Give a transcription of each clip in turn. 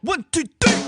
1, 2, 3.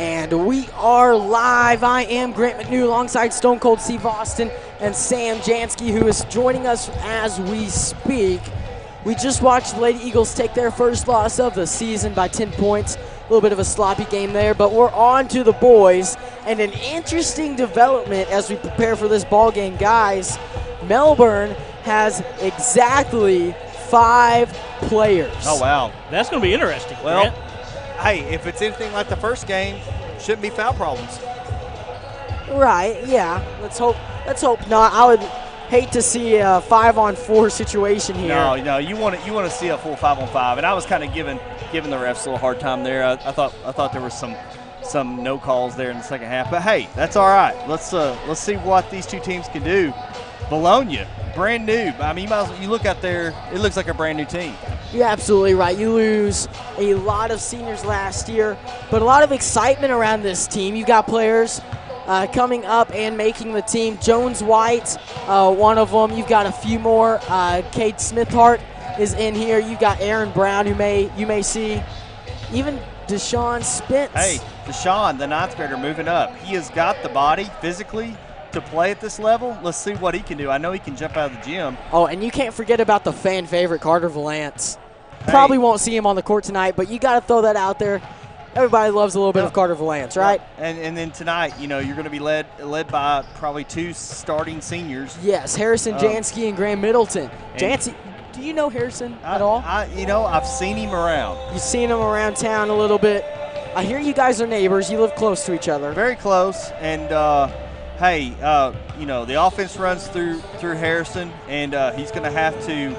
And we are live. I am Grant McNew alongside Stone Cold Steve Austin and Sam Jansky, who is joining us as we speak. We just watched the Lady Eagles take their first loss of the season by 10 points. A little bit of a sloppy game there, but we're on to the boys. And an interesting development as we prepare for this ball game. Guys, Melbourne has exactly 5 players. Oh, wow. That's going to be interesting, Well, Grant. hey, if it's anything like the first game, shouldn't be foul problems. Right, yeah. Let's hope not. I would hate to see a 5-on-4 situation here. No, you want to see a full 5-on-5, and I was kind of giving the refs a little hard time there. I thought there was some no calls there in the second half, but hey, that's all right. Let's see what these two teams can do. Vilonia, brand new. I mean, you look out there, it looks like a brand new team. You're absolutely right. You lose a lot of seniors last year, but a lot of excitement around this team. You got players coming up and making the team. Jones White, one of them. You've got a few more. Cade Smithhart is in here. You've got Aaron Brown, who you may see. Even Deshaun Spence. Hey, Deshaun, the 9th grader, moving up. He has got the body physically to play at this level. Let's see what he can do. I know he can jump out of the gym. Oh, and you can't forget about the fan favorite, Carter Valance. Probably won't see him on the court tonight, but you got to throw that out there. Everybody loves a little bit of Carter Valance, right? And then tonight, you're going to be led by probably 2 starting seniors. Yes, Harrison Jansky and Graham Middleton. Jansky, do you know Harrison at all? I've seen him around. You've seen him around town a little bit. I hear you guys are neighbors. You live close to each other. Very close, and hey, the offense runs through Harrison, and he's going to have to,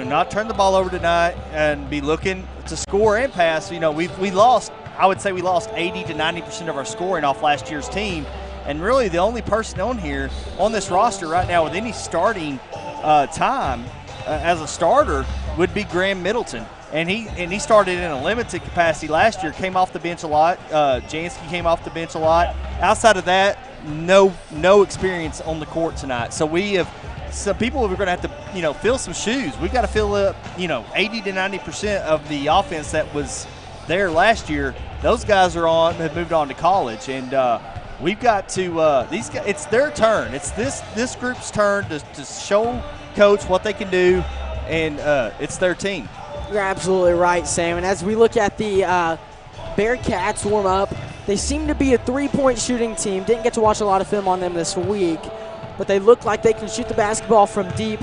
not turn the ball over tonight and be looking to score and pass. We lost. I would say we lost 80 to 90% of our scoring off last year's team, and really the only person on this roster right now with any starting time as a starter would be Graham Middleton. And he started in a limited capacity last year, came off the bench a lot. Jansky came off the bench a lot. Outside of that, no experience on the court tonight. So we have some people who are going to have to, fill some shoes. We've got to fill up, 80 to 90% of the offense that was there last year. Those guys have moved on to college, and we've got to these guys. It's their turn. It's this group's turn to show coach what they can do, and it's their team. You're absolutely right, Sam. And as we look at the Bearcats warm up, they seem to be a 3-point shooting team. Didn't get to watch a lot of film on them this week, but they look like they can shoot the basketball from deep.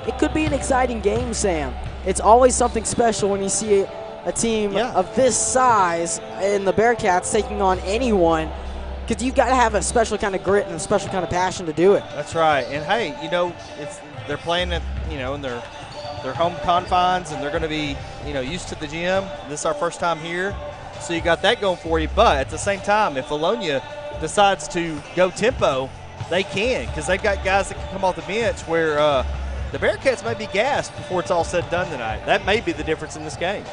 It could be an exciting game, Sam. It's always something special when you see a team of this size in the Bearcats taking on anyone, because you got to have a special kind of grit and a special kind of passion to do it. That's right. And hey, they're playing at in their their home confines, and they're going to be, used to the gym. This is our first time here, so you got that going for you. But at the same time, if Vilonia decides to go tempo, they can, because they've got guys that can come off the bench where the Bearcats may be gassed before it's all said and done tonight. That may be the difference in this game.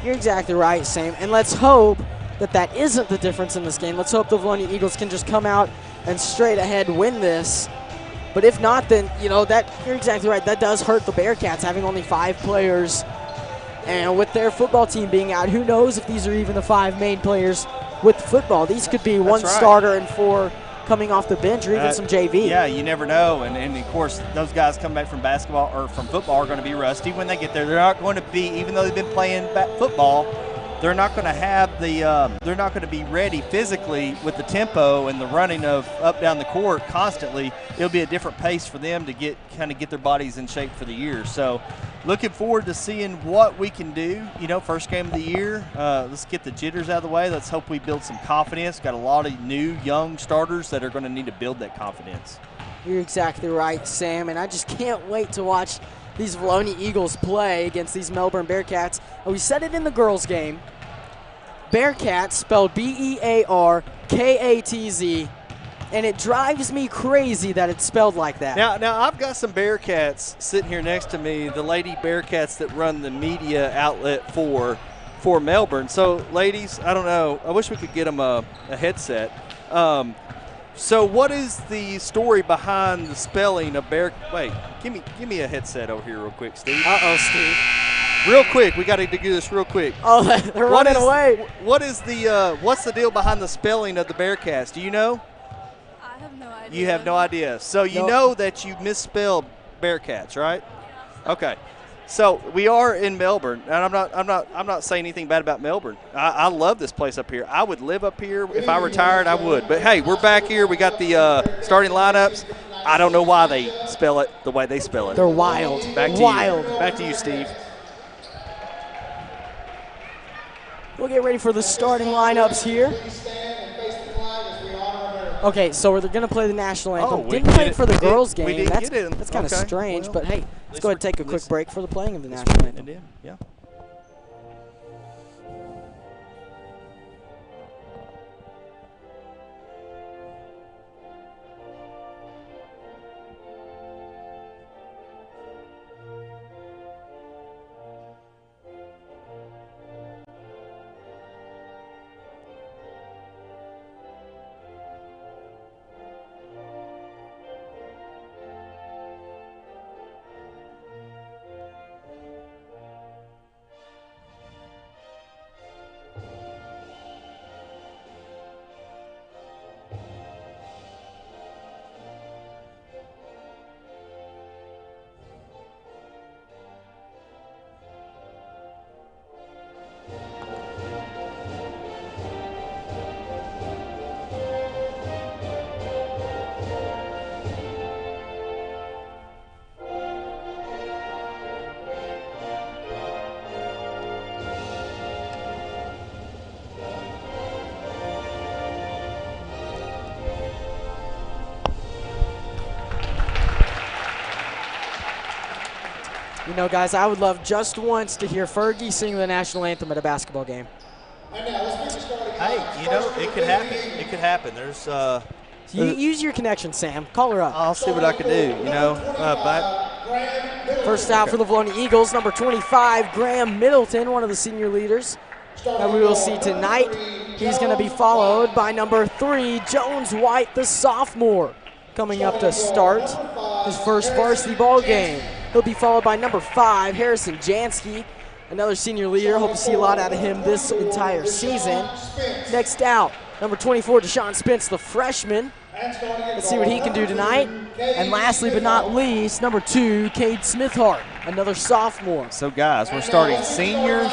You're exactly right, Sam. And let's hope that isn't the difference in this game. Let's hope the Vilonia Eagles can just come out and straight ahead win this. But if not, then, you're exactly right. That does hurt the Bearcats, having only 5 players. And with their football team being out, who knows if these are even the 5 main players with football. These could be one starter and 4 coming off the bench, or even some JV. Yeah, you never know. And of course, those guys coming back from basketball or from football are going to be rusty when they get there. They're not going to be, even though they've been playing football, they're not going to have they're not going to be ready physically with the tempo and the running of up down the court constantly. It'll be a different pace for them to get their bodies in shape for the year. So looking forward to seeing what we can do. First game of the year. Let's get the jitters out of the way. Let's hope we build some confidence. Got a lot of new, young starters that are going to need to build that confidence. You're exactly right, Sam, and I just can't wait to watch these Vilonia Eagles play against these Melbourne Bearcats. And we said it in the girls' game. Bearcats spelled Bearkatz, and it drives me crazy that it's spelled like that. Now I've got some Bearcats sitting here next to me, the Lady Bearcats that run the media outlet for Melbourne. So, ladies, I don't know. I wish we could get them a headset. So what is the story behind the spelling of Bear? Wait, give me a headset over here real quick, Steve. Uh-oh, Steve. Real quick, we got to do this real quick. Oh, they're running away. What's the deal behind the spelling of the Bearcats? Do you know? I have no idea. You have no idea. So you know that you misspelled Bearcats, right? Yeah. Okay. So we are in Melbourne, and I'm not saying anything bad about Melbourne. I love this place up here. I would live up here if I retired. I would. But hey, we're back here. We got the starting lineups. I don't know why they spell it the way they spell it. They're wild. Back to you. Back to you, Steve. We'll get ready for the starting lineups here. Okay, so we're going to play the national anthem. Didn't play it for the girls' game. That's kind of strange, but hey, let's go ahead and take a quick break for the playing of the national anthem. Yeah. You know, guys, I would love just once to hear Fergie sing the national anthem at a basketball game. Hey, it could happen. It could happen. There's use your connection, Sam. Call her up. I'll see what I can do, First out for the Vilonia Eagles, number 25, Graham Middleton, one of the senior leaders that we will see tonight. He's going to be followed by number 3, Jones White, the sophomore, coming up to start his first varsity ball game. He'll be followed by number 5, Harrison Jansky, another senior leader. Hope to see a lot out of him this entire season. Next out, number 24, Deshaun Spence, the freshman. Let's see what he can do tonight. And lastly but not least, number 2, Cade Smithhart, another sophomore. So, guys, we're starting senior,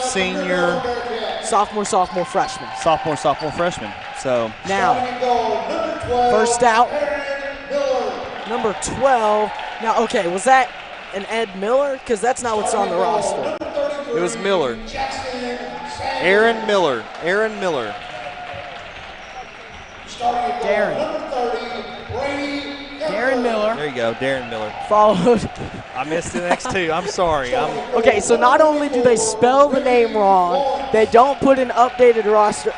sophomore, freshman. Sophomore, freshman. So now, first out, number 12. Now, okay, was that an Ed Miller? Because that's not what's on the roster. It was Miller. Aaron Miller. Darren Miller. There you go, Darren Miller. Followed. I missed the next two. I'm sorry. Okay, so not only do they spell the name wrong, they don't put an updated roster.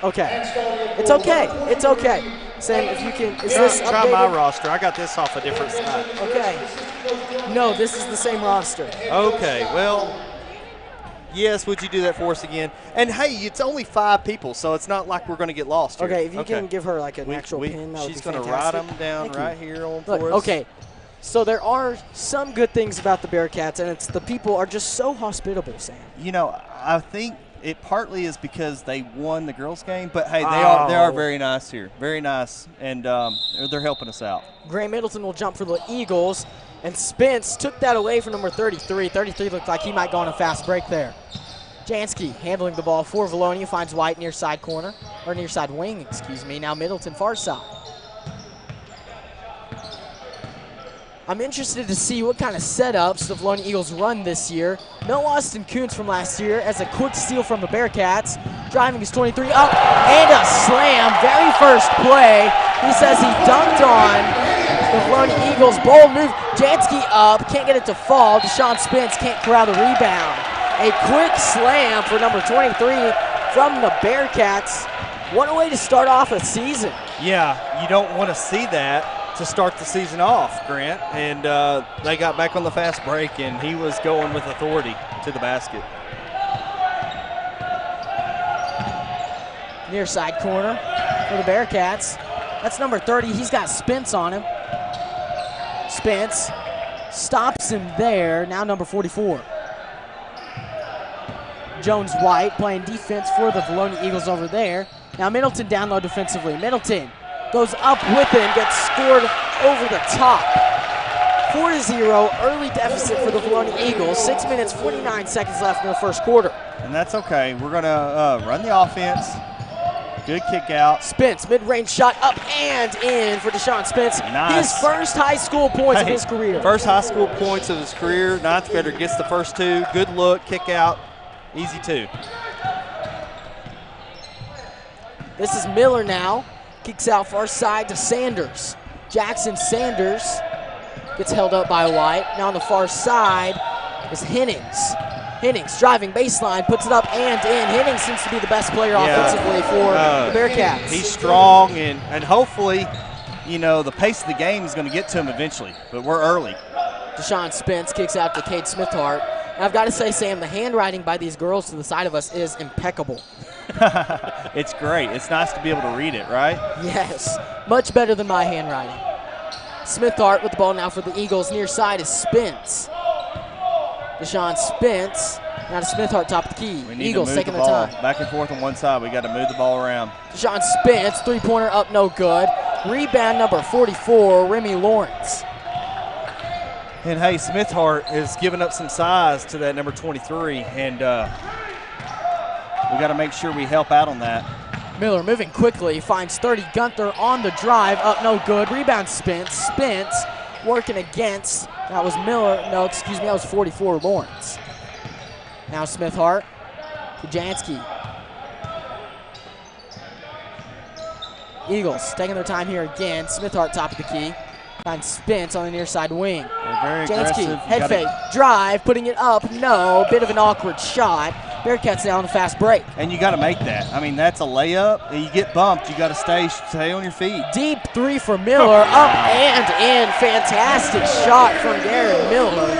Okay. It's okay. It's okay. Sam, if you can, is this Try updated? my roster. I got this off a different side. Okay. No, this is the same roster. Okay, well, yes, would you do that for us again? And, hey, it's only 5 people, so it's not like we're going to get lost here. Okay, if you can give her like an actual pin, that would be she's going to fantastic. write them down right here on Look, for us. okay, so there are some good things about the Bearcats, and it's the people are just so hospitable, Sam. You know, I think it partly is because they won the girls' game, but, hey, they are very nice here. Very nice, and they're helping us out. Grant Middleton will jump for the Eagles, and Spence took that away from number 33. 33 looked like he might go on a fast break there. Jansky handling the ball for Vilonia, finds White near side corner, or near side wing, excuse me. Now Middleton far side. I'm interested to see what kind of setups the Vilonia Eagles run this year. No Austin Kuntz from last year as a quick steal from the Bearcats. Driving his 23 up and a slam. Very first play. He says he dunked on the Vilonia Eagles. Bold move. Jansky up. Can't get it to fall. Deshaun Spence can't corral the rebound. A quick slam for number 23 from the Bearcats. What a way to start off a season. Yeah, you don't want to see that to start the season off, Grant. And they got back on the fast break, and he was going with authority to the basket. Near side corner for the Bearcats. That's number 30. He's got Spence on him. Spence stops him there. Now number 44. Jones White playing defense for the Vilonia Eagles over there. Now Middleton down low defensively. Middleton goes up with him, gets scored over the top. 4-0, early deficit for the Vilonia Eagles. 6 minutes, 49 seconds left in the first quarter. And that's okay. We're going to run the offense. Good kick out. Spence, mid-range shot up and in for Deshaun Spence. Nice. His first high school points of his career. First high school points of his career. Ninth grader gets the first 2. Good look, kick out. Easy 2. This is Miller now. Kicks out far side to Sanders. Jackson Sanders gets held up by White. Now on the far side is Hennings. Hennings driving baseline, puts it up and in. Hennings seems to be the best player offensively for the Bearcats. He's strong, and hopefully, you know, the pace of the game is going to get to him eventually, but we're early. Deshaun Spence kicks out to Cade Smithhart. And I've got to say, Sam, the handwriting by these girls to the side of us is impeccable. It's great. It's nice to be able to read it, right? Yes, much better than my handwriting. Smithhart with the ball now for the Eagles. Near side is Spence. Deshaun Spence. Now to Smithhart, top of the key. We need Eagles to move taking the their ball time. back and forth on one side. We got to move the ball around. Deshaun Spence, three-pointer up, no good. Rebound number 44, Remy Lawrence. And, hey, Smithhart is giving up some size to that number 23, and we got to make sure we help out on that. Miller moving quickly, finds 30. Gunther on the drive, up no good. Rebound Spence. Spence working against. That was Miller. No, excuse me, that was 44 Lawrence. Now Smithhart to Jansky. Eagles taking their time here again. Smithhart top of the key. Finds Spence on the near side wing. They're very Jansky, aggressive. head fake, drive, putting it up. No, bit of an awkward shot. Bearcats now on the fast break. And you got to make that. I mean, that's a layup. You get bumped. You got to stay on your feet. Deep three for Miller, up and in. Fantastic shot from Darren Miller.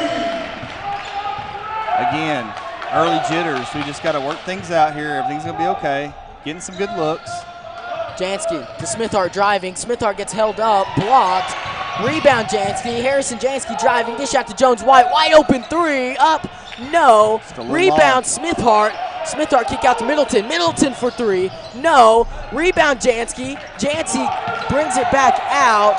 Again, early jitters. We just got to work things out here. Everything's going to be okay. Getting some good looks. Jansky to Smithhart driving. Smithhart gets held up, blocked. Rebound Jansky. Harrison Jansky driving. Dish out to Jones White. Wide open three. Up. No. Rebound Smithhart. Smithhart kick out to Middleton. Middleton for three. No. Rebound Jansky. Jansky brings it back out.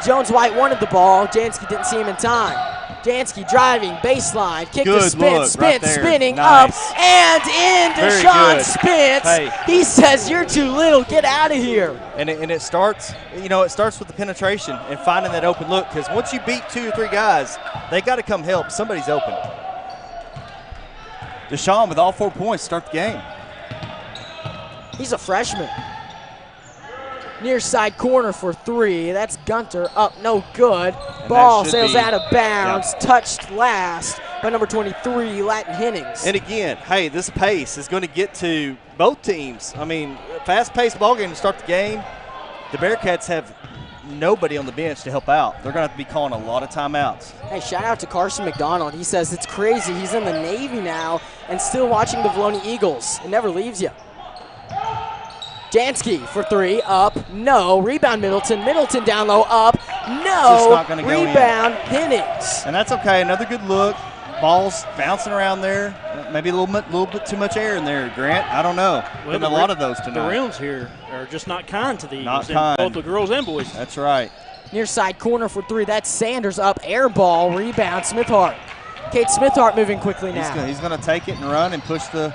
Jones White wanted the ball. Jansky didn't see him in time. Jansky driving, baseline, kick to Spence. Spence spinning up and in. Deshaun Spence. Hey. He says, "You're too little. Get out of here." And it starts, you know, it starts with the penetration and finding that open look, because once you beat 2 or 3 guys, they got to come help. Somebody's open. Deshaun with all 4 points to start the game. He's a freshman. Near side corner for 3. That's Gunter up, no good. Ball sails out of bounds, touched last by number 23, Latin Hennings. And again, hey, this pace is going to get to both teams. I mean, fast-paced ball game to start the game. The Bearcats have nobody on the bench to help out. They're going to have to be calling a lot of timeouts. Hey, shout out to Carson McDonald. He says it's crazy. He's in the Navy now and still watching the Vilonia Eagles. It never leaves you. Jansky for 3, up, no. Rebound Middleton. Middleton down low, up, no. Just not gonna go Rebound Hennings. And that's okay. Another good look. Ball's bouncing around there. Maybe a little bit too much air in there, Grant. I don't know. Well, a lot of those tonight. The rims here are just not kind to the Eagles. Not kind. Both the girls and boys. That's right. Near side corner for 3. That's Sanders up. Air ball. Rebound. Smithhart. Kate Smithhart moving quickly now. He's going to take it and run and push the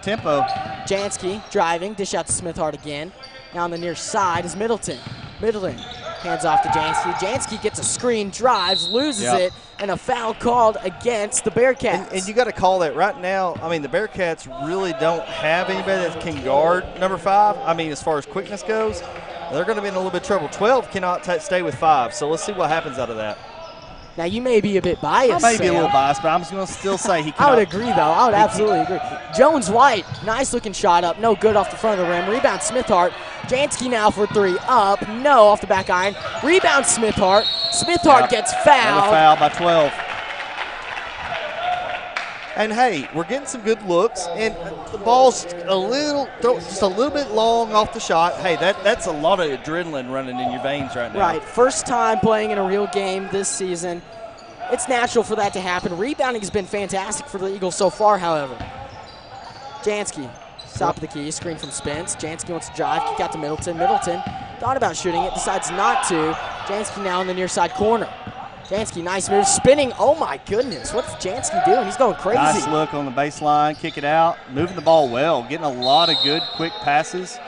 tempo. Jansky driving. Dish out to Smithhart again. Now on the near side is Middleton. Middleton hands off to Jansky. Jansky gets a screen, drives, loses it, and a foul called against the Bearcats. And you got to call that right now. I mean, the Bearcats really don't have anybody that can guard number 5. I mean, as far as quickness goes, they're going to be in a little bit of trouble. 12 cannot stay with 5, so let's see what happens out of that. Now, you may be a bit biased, I may be a Sam. little biased, but I'm just going to still say he cannot. I would agree, though. I would absolutely agree. Jones-White, nice-looking shot up. No good off the front of the rim. Rebound Smithhart. Jansky now for 3. Up. No off the back iron. Rebound Smithhart. Smithhart gets fouled. Another foul by 12. And, hey, we're getting some good looks, and the ball's just a little bit long off the shot. Hey, that's a lot of adrenaline running in your veins right now. Right. First time playing in a real game this season. It's natural for that to happen. Rebounding has been fantastic for the Eagles so far, however. Jansky, top of the key, screen from Spence. Jansky wants to drive, kick out to Middleton. Middleton thought about shooting it, decides not to. Jansky now in the near side corner. Jansky, nice move, spinning. Oh my goodness, what's Jansky doing? He's going crazy. Nice look on the baseline, kick it out, moving the ball well, getting a lot of good quick passes.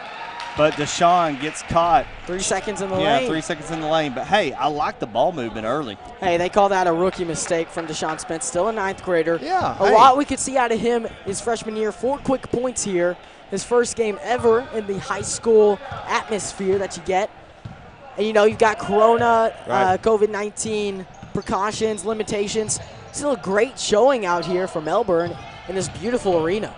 But Deshaun gets caught. 3 seconds in the lane. Yeah, 3 seconds in the lane. But, hey, I like the ball movement early. Hey, they call that a rookie mistake from Deshaun Spence, still a 9th grader. Yeah. A lot we could see out of him his freshman year. 4 quick points here. His first game ever in the high school atmosphere that you get. And, you know, you've got Corona, COVID-19 precautions, limitations. Still a great showing out here for Melbourne in this beautiful arena.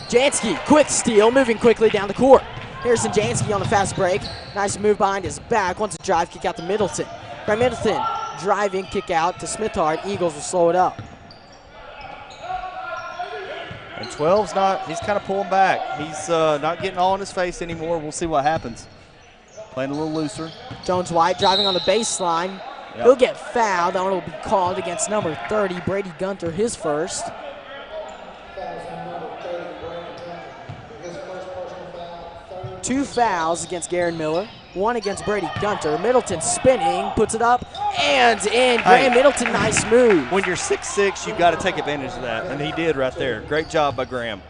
Jansky, quick steal, moving quickly down the court. Harrison Jansky on the fast break. Nice move behind his back. Wants to drive, kick out to Middleton. By Middleton, driving, kick out to Smithhart. Eagles will slow it up. And 12's not, he's kind of pulling back. He's not getting all in his face anymore. We'll see what happens. Playing a little looser. Jones-White driving on the baseline. Yep. He'll get fouled. That one will be called against number 30, Brady Gunter, his first. Two fouls against Garen Miller, one against Brady Gunter. Middleton spinning, puts it up, and in. Graham Middleton, nice move. When you're 6'6", you've got to take advantage of that, and he did right there. Great job by Graham.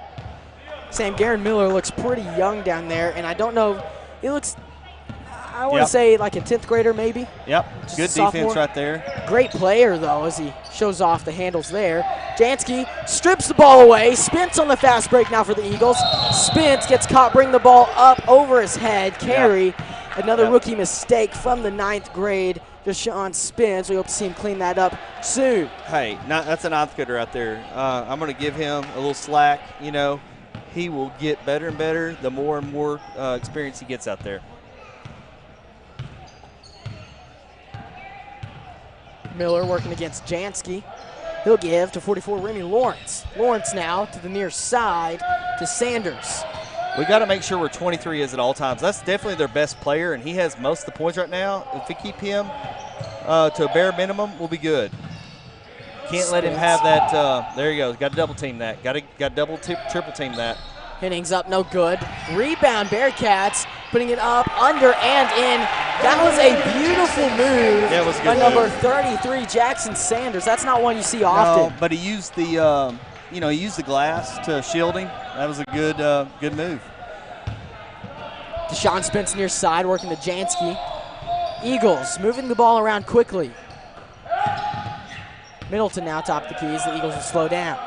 Sam, Garen Miller looks pretty young down there, and I don't know, he looks, I want to say like a 10th grader maybe. Yep, Just good defense right there. Great player, though, as he shows off the handles there. Jansky strips the ball away. Spence on the fast break now for the Eagles. Spence gets caught, bring the ball up over his head. Carry, another rookie mistake from the 9th grade, Deshaun Spence. We hope to see him clean that up soon. Hey, that's a 9th grader right there. I'm going to give him a little slack. You know, he will get better and better the more and more experience he gets out there. Miller working against Jansky. He'll give to 44, Remy Lawrence. Lawrence now to the near side to Sanders. We got to make sure where 23 is at all times. That's definitely their best player, and he has most of the points right now. If we keep him to a bare minimum, we'll be good. Can't let him have that. There you go. Got to double team that. Got to double triple team that. Hennings up, no good. Rebound, Bearcats putting it up, under and in. That was a beautiful move by number 33, Jackson Sanders. That's not one you see often. No, but he used the, he used the glass to shield him. That was a good move. Deshaun Spence near side, working to Jansky. Eagles moving the ball around quickly. Middleton now top of the keys. The Eagles will slow down.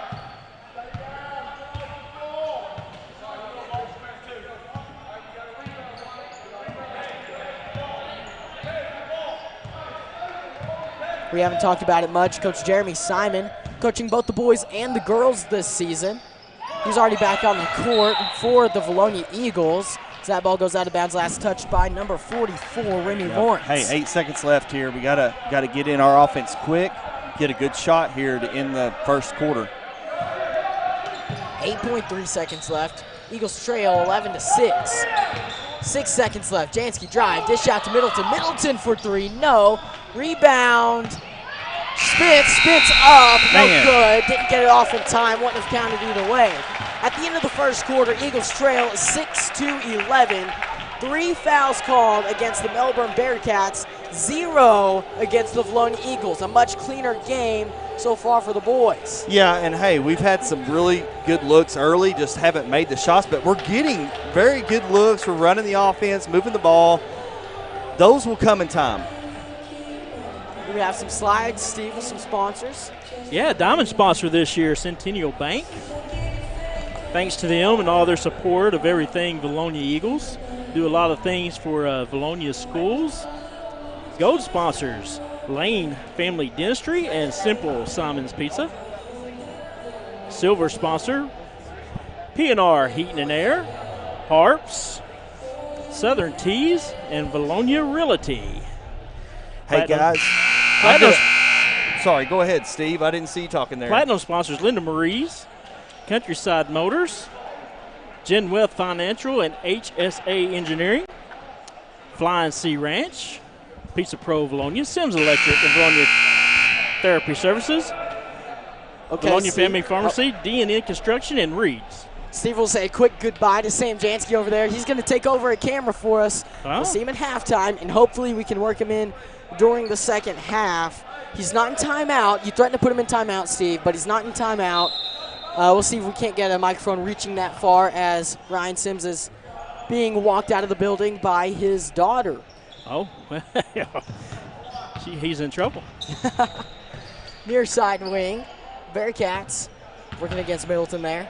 We haven't talked about it much. Coach Jeremy Simon coaching both the boys and the girls this season. He's already back on the court for the Vilonia Eagles. So that ball goes out of bounds, last touched by number 44, Remy Lawrence. Hey, 8 seconds left here. We gotta get in our offense quick, get a good shot here to end the first quarter. 8.3 seconds left. Eagles trail 11-6. 6 seconds left. Jansky drive, dish out to Middleton. Middleton for three, no. Rebound. Spins up, no good. Didn't get it off in time, wouldn't have counted either way. At the end of the first quarter, Eagles trail 6-11. 3 fouls called against the Melbourne Bearcats, 0 against the Vilonia Eagles. A much cleaner game so far for the boys. Yeah, and hey, we've had some really good looks early, just haven't made the shots, but we're getting very good looks. We're running the offense, moving the ball. Those will come in time. We have some slides, Steve, with some sponsors. Yeah, diamond sponsor this year, Centennial Bank. Thanks to them and all their support of everything Vilonia Eagles. Do a lot of things for Vilonia schools. Gold sponsors, Lane Family Dentistry and Simple Simon's Pizza. Silver sponsor, P&R Heating and Air, Harps, Southern Teas, and Vilonia Realty. Hey, guys. Sorry, go ahead, Steve. I didn't see you talking there. Platinum sponsors, Linda Marie's, Countryside Motors, Genwealth Financial and HSA Engineering, Flying Sea Ranch, Pizza Pro Vilonia, Sims Electric and Vilonia Therapy Services, Vilonia Family Pharmacy, D&N Construction, and Reed's. Steve will say a quick goodbye to Sam Jansky over there. He's going to take over a camera for us. We'll see him at halftime, and hopefully we can work him in during the second half. He's not in timeout. You threatened to put him in timeout, Steve, but he's not in timeout. We'll see if we can't get a microphone reaching that far as Ryan Sims is being walked out of the building by his daughter. Oh, he's in trouble. Near side wing, Bearcats working against Middleton there.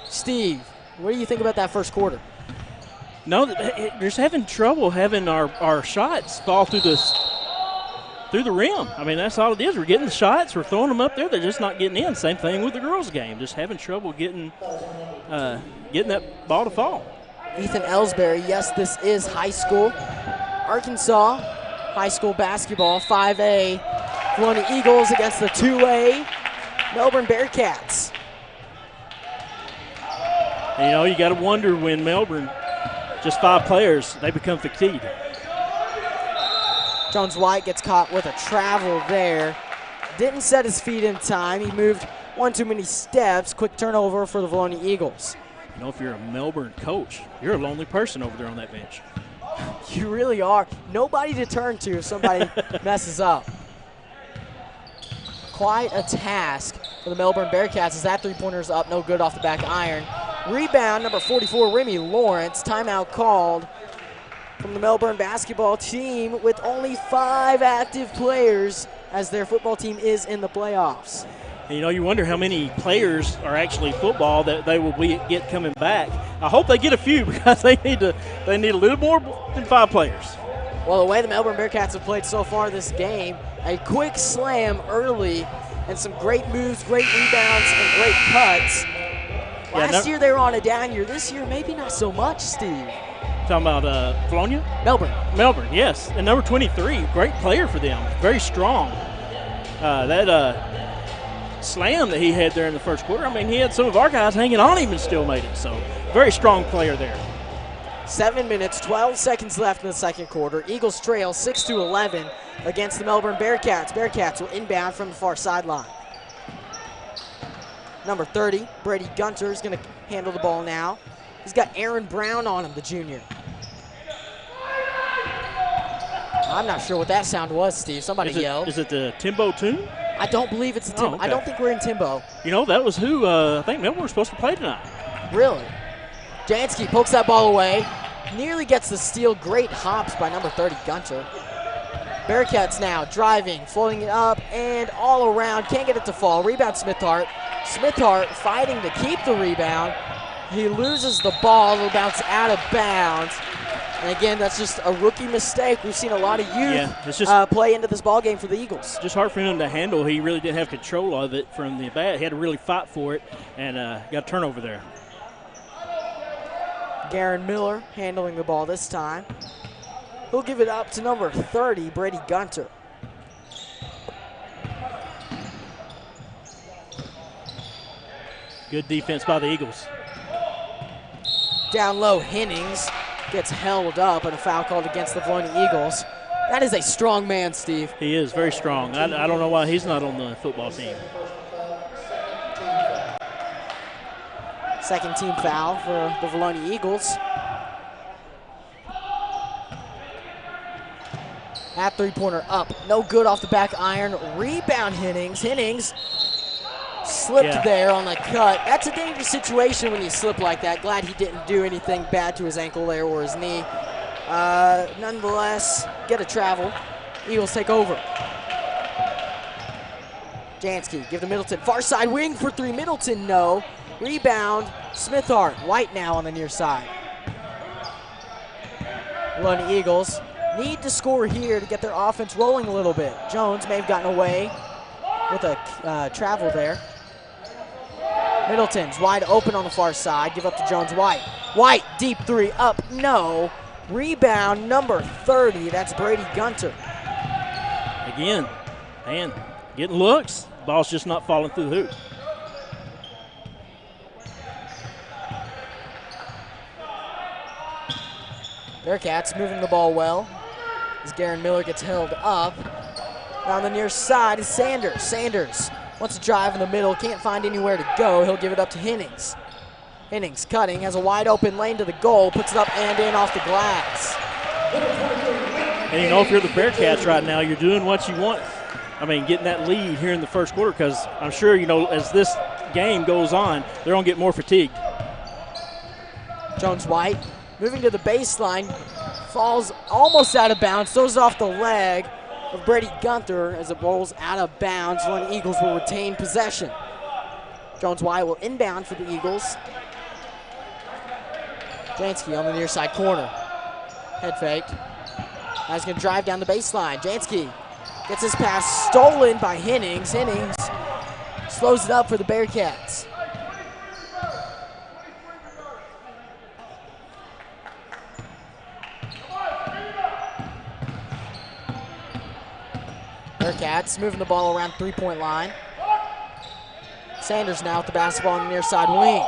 Steve, what do you think about that first quarter? No, they're just having trouble having our shots fall through the rim. I mean, that's all it is. We're getting the shots. We're throwing them up there. They're just not getting in. Same thing with the girls' game. Just having trouble getting that ball to fall. Ethan Ellsbury, yes, this is high school. Arkansas high school basketball, 5A. Vilonia Eagles against the 2A Melbourne Bearcats. And, you got to wonder when Melbourne, just 5 players, they become fatigued. Jones White gets caught with a travel there. Didn't set his feet in time. He moved one too many steps. Quick turnover for the Vilonia Eagles. If you're a Melbourne coach, you're a lonely person over there on that bench. You really are. Nobody to turn to if somebody messes up. Quite a task for the Melbourne Bearcats as that three-pointer's up, no good off the back iron. Rebound, number 44, Remy Lawrence. Timeout called from the Melbourne basketball team with only 5 active players as their football team is in the playoffs. And, you wonder how many players are actually football that they will get coming back. I hope they get a few because they need a little more than 5 players. Well, the way the Melbourne Bearcats have played so far this game, a quick slam early and some great moves, great rebounds, and great cuts. Last year they were on a down year. This year, maybe not so much, Steve. Talking about Vilonia? Melbourne, yes. And number 23, great player for them. Very strong. That slam that he had there in the first quarter, he had some of our guys hanging on him and still made it. So, very strong player there. 7 minutes, 12 seconds left in the second quarter. Eagles trail 6-11 against the Melbourne Bearcats. Bearcats will inbound from the far sideline. Number 30, Brady Gunter, is going to handle the ball now. He's got Aaron Brown on him, the junior. I'm not sure what that sound was, Steve. Somebody yelled. Is it the Timbo tune? I don't believe it's a Timbo. Okay. I don't think we're in Timbo. That was who I think Melbourne was supposed to play tonight. Really? Jansky pokes that ball away. Nearly gets the steal. Great hops by number 30, Gunter. Bearcats now driving, floating it up, and all around. Can't get it to fall. Rebound Smithart. Smithart fighting to keep the rebound. He loses the ball. It'll bounce out of bounds. And again, that's just a rookie mistake. We've seen a lot of youth it's just, play into this ball game for the Eagles. Just hard for him to handle. He really didn't have control of it from the bat. He had to really fight for it, and got a turnover there. Garen Miller handling the ball this time. He'll give it up to number 30, Brady Gunter. Good defense by the Eagles. Down low, Hennings gets held up and a foul called against the Vilonia Eagles. That is a strong man, Steve. He is very strong. I don't know why he's not on the football team. Second team foul for the Vilonia Eagles. That three-pointer up. No good off the back iron. Rebound, Hennings. Hennings slipped there on the cut. That's a dangerous situation when you slip like that. Glad he didn't do anything bad to his ankle there or his knee. Nonetheless, get a travel. Eagles take over. Jansky, give to Middleton. Far side wing for three. Middleton, no. Rebound, Smithart. White now on the near side. Vilonia Eagles need to score here to get their offense rolling a little bit. Jones may have gotten away with a travel there. Middleton's wide open on the far side. Give up to Jones White. White, deep three, up, no. Rebound, number 30. That's Brady Gunter. Again, man, getting looks. Ball's just not falling through the hoop. Bearcats moving the ball well as Garen Miller gets held up. Down the near side is Sanders. Sanders wants to drive in the middle, can't find anywhere to go. He'll give it up to Hennings. Hennings cutting, has a wide open lane to the goal, puts it up and in off the glass. And you know, if you're the Bearcats right now, you're doing what you want. I mean, getting that lead here in the first quarter, because I'm sure, you know, as this game goes on, they're going to get more fatigued. Jones White moving to the baseline, falls almost out of bounds, throws it off the leg of Brady Gunter as it rolls out of bounds. The Eagles will retain possession. Jones White will inbound for the Eagles. Jansky on the near side corner. Head faked. Now he's going to drive down the baseline. Jansky gets his pass stolen by Hennings. Hennings slows it up for the Bearcats. Bearcats moving the ball around three-point line. Sanders now with the basketball on the near side wing.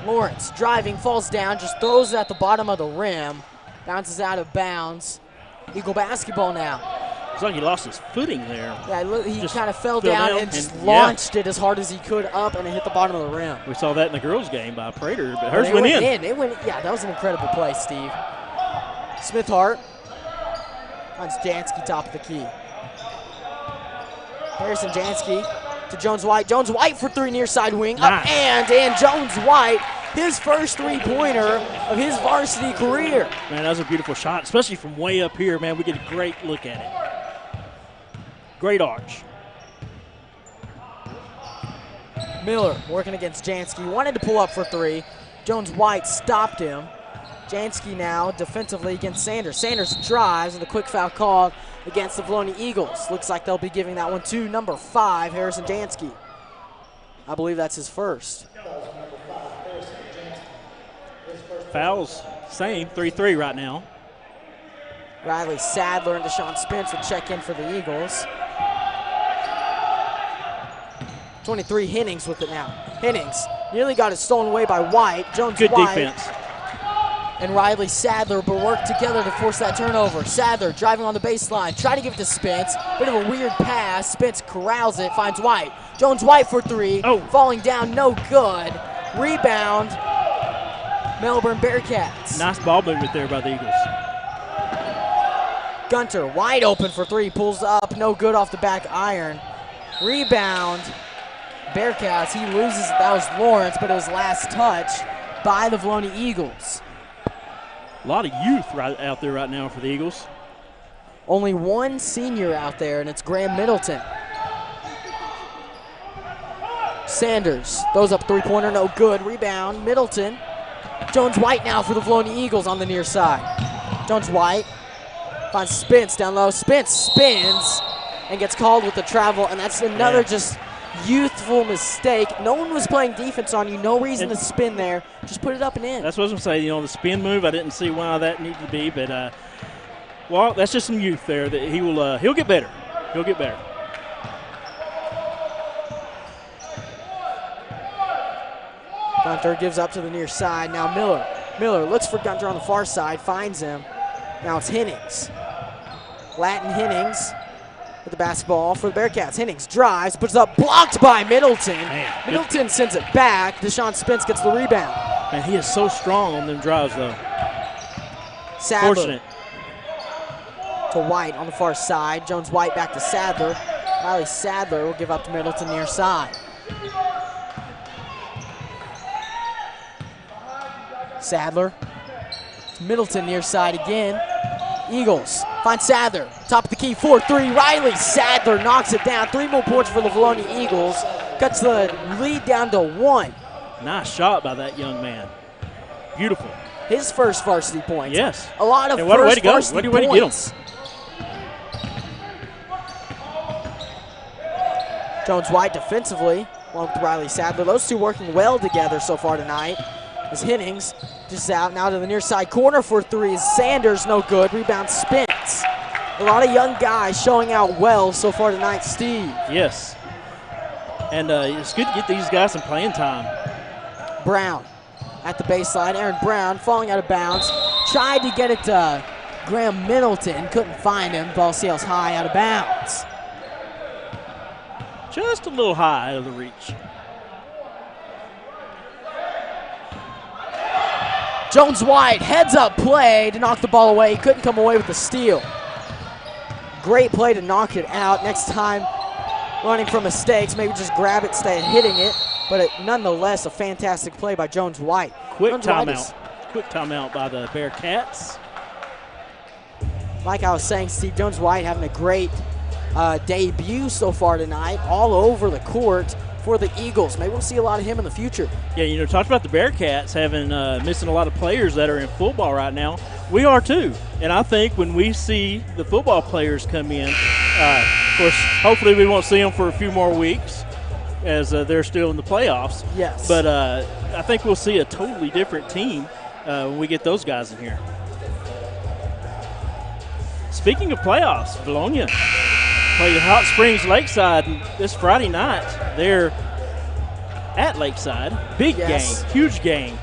Lawrence driving, falls down, just throws it at the bottom of the rim. Bounces out of bounds. Eagle basketball now. It's like he lost his footing there. Yeah, he kind of fell down and just launched it as hard as he could up, and it hit the bottom of the rim. We saw that in the girls' game by Prater, but hers went in. Yeah, that was an incredible play, Steve. Smithart finds Jansky top of the key. Harrison Jansky to Jones White. Jones White for three near side wing. Nice. Up and in. Jones White, his first three-pointer of his varsity career. Man, that was a beautiful shot, especially from way up here, man. We get a great look at it. Great arch. Miller working against Jansky. Wanted to pull up for three. Jones White stopped him. Jansky now defensively against Sanders. Sanders drives and a quick foul called against the Vilonia Eagles. Looks like they'll be giving that one to number 5, Harrison Jansky. I believe that's his first. Fouls, same, 3-3 right now. Riley Sadler and Deshaun Spence will check in for the Eagles. 23, Hennings with it now. Hennings nearly got it stolen away by White. Jones Good White defense. And Riley Sadler but work together to force that turnover. Sadler driving on the baseline, try to give it to Spence. Bit of a weird pass. Spence corrals it, finds White. Jones White for three. Oh. Falling down, no good. Rebound, Melbourne Bearcats. Nice ball movement there by the Eagles. Gunter wide open for three, pulls up, no good off the back iron. Rebound, Bearcats. He loses it. That was Lawrence, but it was last touch by the Vilonia Eagles. A lot of youth right out there right now for the Eagles. Only one senior out there, and it's Graham Middleton. Sanders throws up three-pointer, no good. Rebound, Middleton. Jones White now for the Vilonia Eagles on the near side. Jones White finds Spence down low. Spence spins and gets called with the travel, and that's another just youthful mistake. No one was playing defense on you. No reason to spin there. Just put it up and in. That's what I was going to say. You know, the spin move, I didn't see why that needed to be, but, well, that's just some youth there that he'll get better. He'll get better. Gunter gives up to the near side. Now Miller. Miller looks for Gunter on the far side, finds him. Now it's Hennings. Latin Hennings with the basketball for the Bearcats. Hennings drives, puts it up, blocked by Middleton. Man, Middleton sends it back. Deshaun Spence gets the rebound. Man, he is so strong on them drives, though. Sadler Fortunate. to White on the far side. Jones White back to Sadler. Riley Sadler will give up to Middleton near side. Sadler to Middleton near side again. Eagles find Sadler, top of the key, 4-3. Riley Sadler knocks it down. 3 more points for the Vilonia Eagles. Cuts the lead down to 1. Nice shot by that young man. Beautiful. His first varsity points. Yes. A lot of And what a way first to go. varsity What a way to get points. Jones White defensively, along with Riley Sadler. Those two working well together so far tonight. As Hennings just out now to the near side corner for 3. Sanders no good. Rebound Spence. A lot of young guys showing out well so far tonight, Steve. Yes. And it's good to get these guys some playing time. Brown at the baseline. Aaron Brown falling out of bounds. Tried to get it to Graham Middleton. Couldn't find him. Ball sails high out of bounds. Just a little high out of the reach. Jones White, heads up play to knock the ball away. He couldn't come away with the steal. Great play to knock it out. Next time, running from mistakes, maybe just grab it instead of hitting it. But nonetheless, a fantastic play by Jones White. Quick timeout. Quick timeout by the Bearcats. Like I was saying, Steve, Jones White having a great debut so far tonight, all over the court for the Eagles. Maybe we'll see a lot of him in the future. Yeah, you know, talked about the Bearcats having missing a lot of players that are in football right now. We are too, and I think when we see the football players come in, of course, hopefully we won't see them for a few more weeks as they're still in the playoffs. Yes. But I think we'll see a totally different team when we get those guys in here. Speaking of playoffs, Vilonia played Hot Springs Lakeside this Friday night. They're at Lakeside. Big game, huge game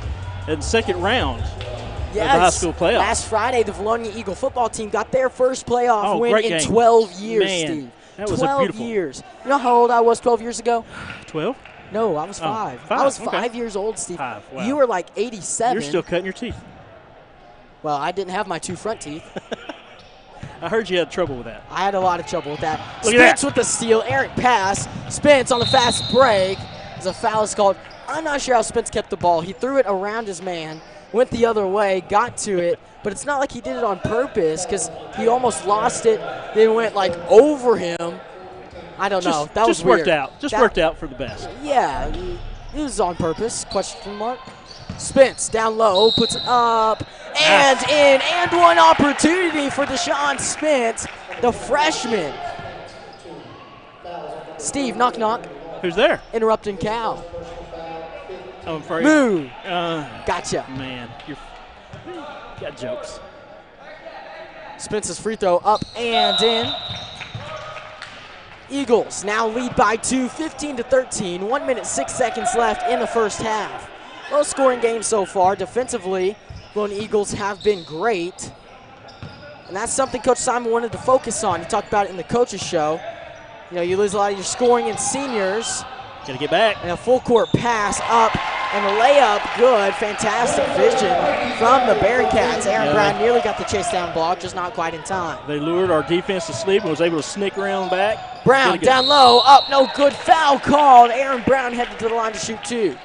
in the second round of the high school playoffs. Last Friday, the Vilonia Eagle football team got their first playoff win in game. 12 years, Man, Steve. that was 12 beautiful. years. You know how old I was 12 years ago? 12? No, I was 5. I was 5 years old, Steve. 5, wow. You were like 87. You're still cutting your teeth. Well, I didn't have my 2 front teeth. I heard you had trouble with that. I had a lot of trouble with that. Look Spence at that. with the steal, errant pass. Spence on the fast break. As a foul is called. I'm not sure how Spence kept the ball. He threw it around his man, went the other way, got to it, but it's not like he did it on purpose because he almost lost it, then went like over him. I don't know. That was weird. Just worked out for the best. Yeah, it was on purpose, question mark. Spence down low, puts it up, and in, and one opportunity for Deshaun Spence, the freshman. Steve, knock, knock. Who's there? Interrupting Cal. I'm afraid. Moo. Gotcha. Man, you got jokes. Spence's free throw up and in. Eagles now lead by 2, 15-13. 1 minute, 6 seconds left in the first half. Low scoring game so far. Defensively, Vilonia Eagles have been great. And that's something Coach Simon wanted to focus on. He talked about it in the coaches show. You know, you lose a lot of your scoring in seniors. Got to get back. And a full court pass up and a layup good. Fantastic vision from the Bearcats. Aaron Brown nearly got the chase down block, just not quite in time. They lured our defense to sleep and was able to sneak around back. Brown down low, up, no good. Foul called. Aaron Brown headed to the line to shoot 2.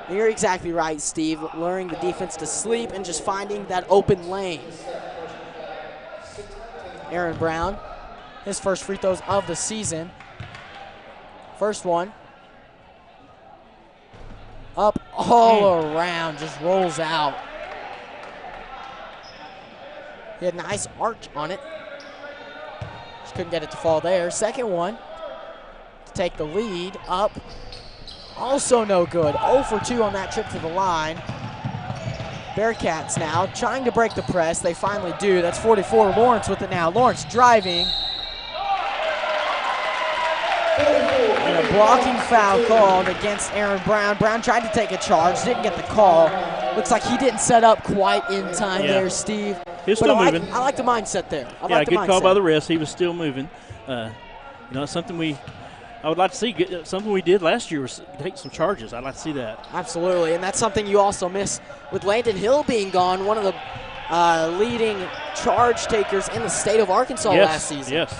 You're exactly right, Steve. Luring the defense to sleep and just finding that open lane. Aaron Brown, his first free throws of the season. First one. Up all around, just rolls out. He had a nice arch on it. Just couldn't get it to fall there. Second one to take the lead. Up. Also no good. 0 for 2 on that trip to the line. Bearcats now trying to break the press. They finally do. That's 44. Lawrence with it now. Lawrence driving. And a blocking foul called against Aaron Brown. Brown tried to take a charge, didn't get the call. Looks like he didn't set up quite in time there, Steve. He's still moving. I like the mindset there. Good call by the refs. He was still moving. Something I would like to see. Something we did last year was take some charges. I'd like to see that. Absolutely, and that's something you also miss with Landon Hill being gone, one of the leading charge takers in the state of Arkansas last season. Yes,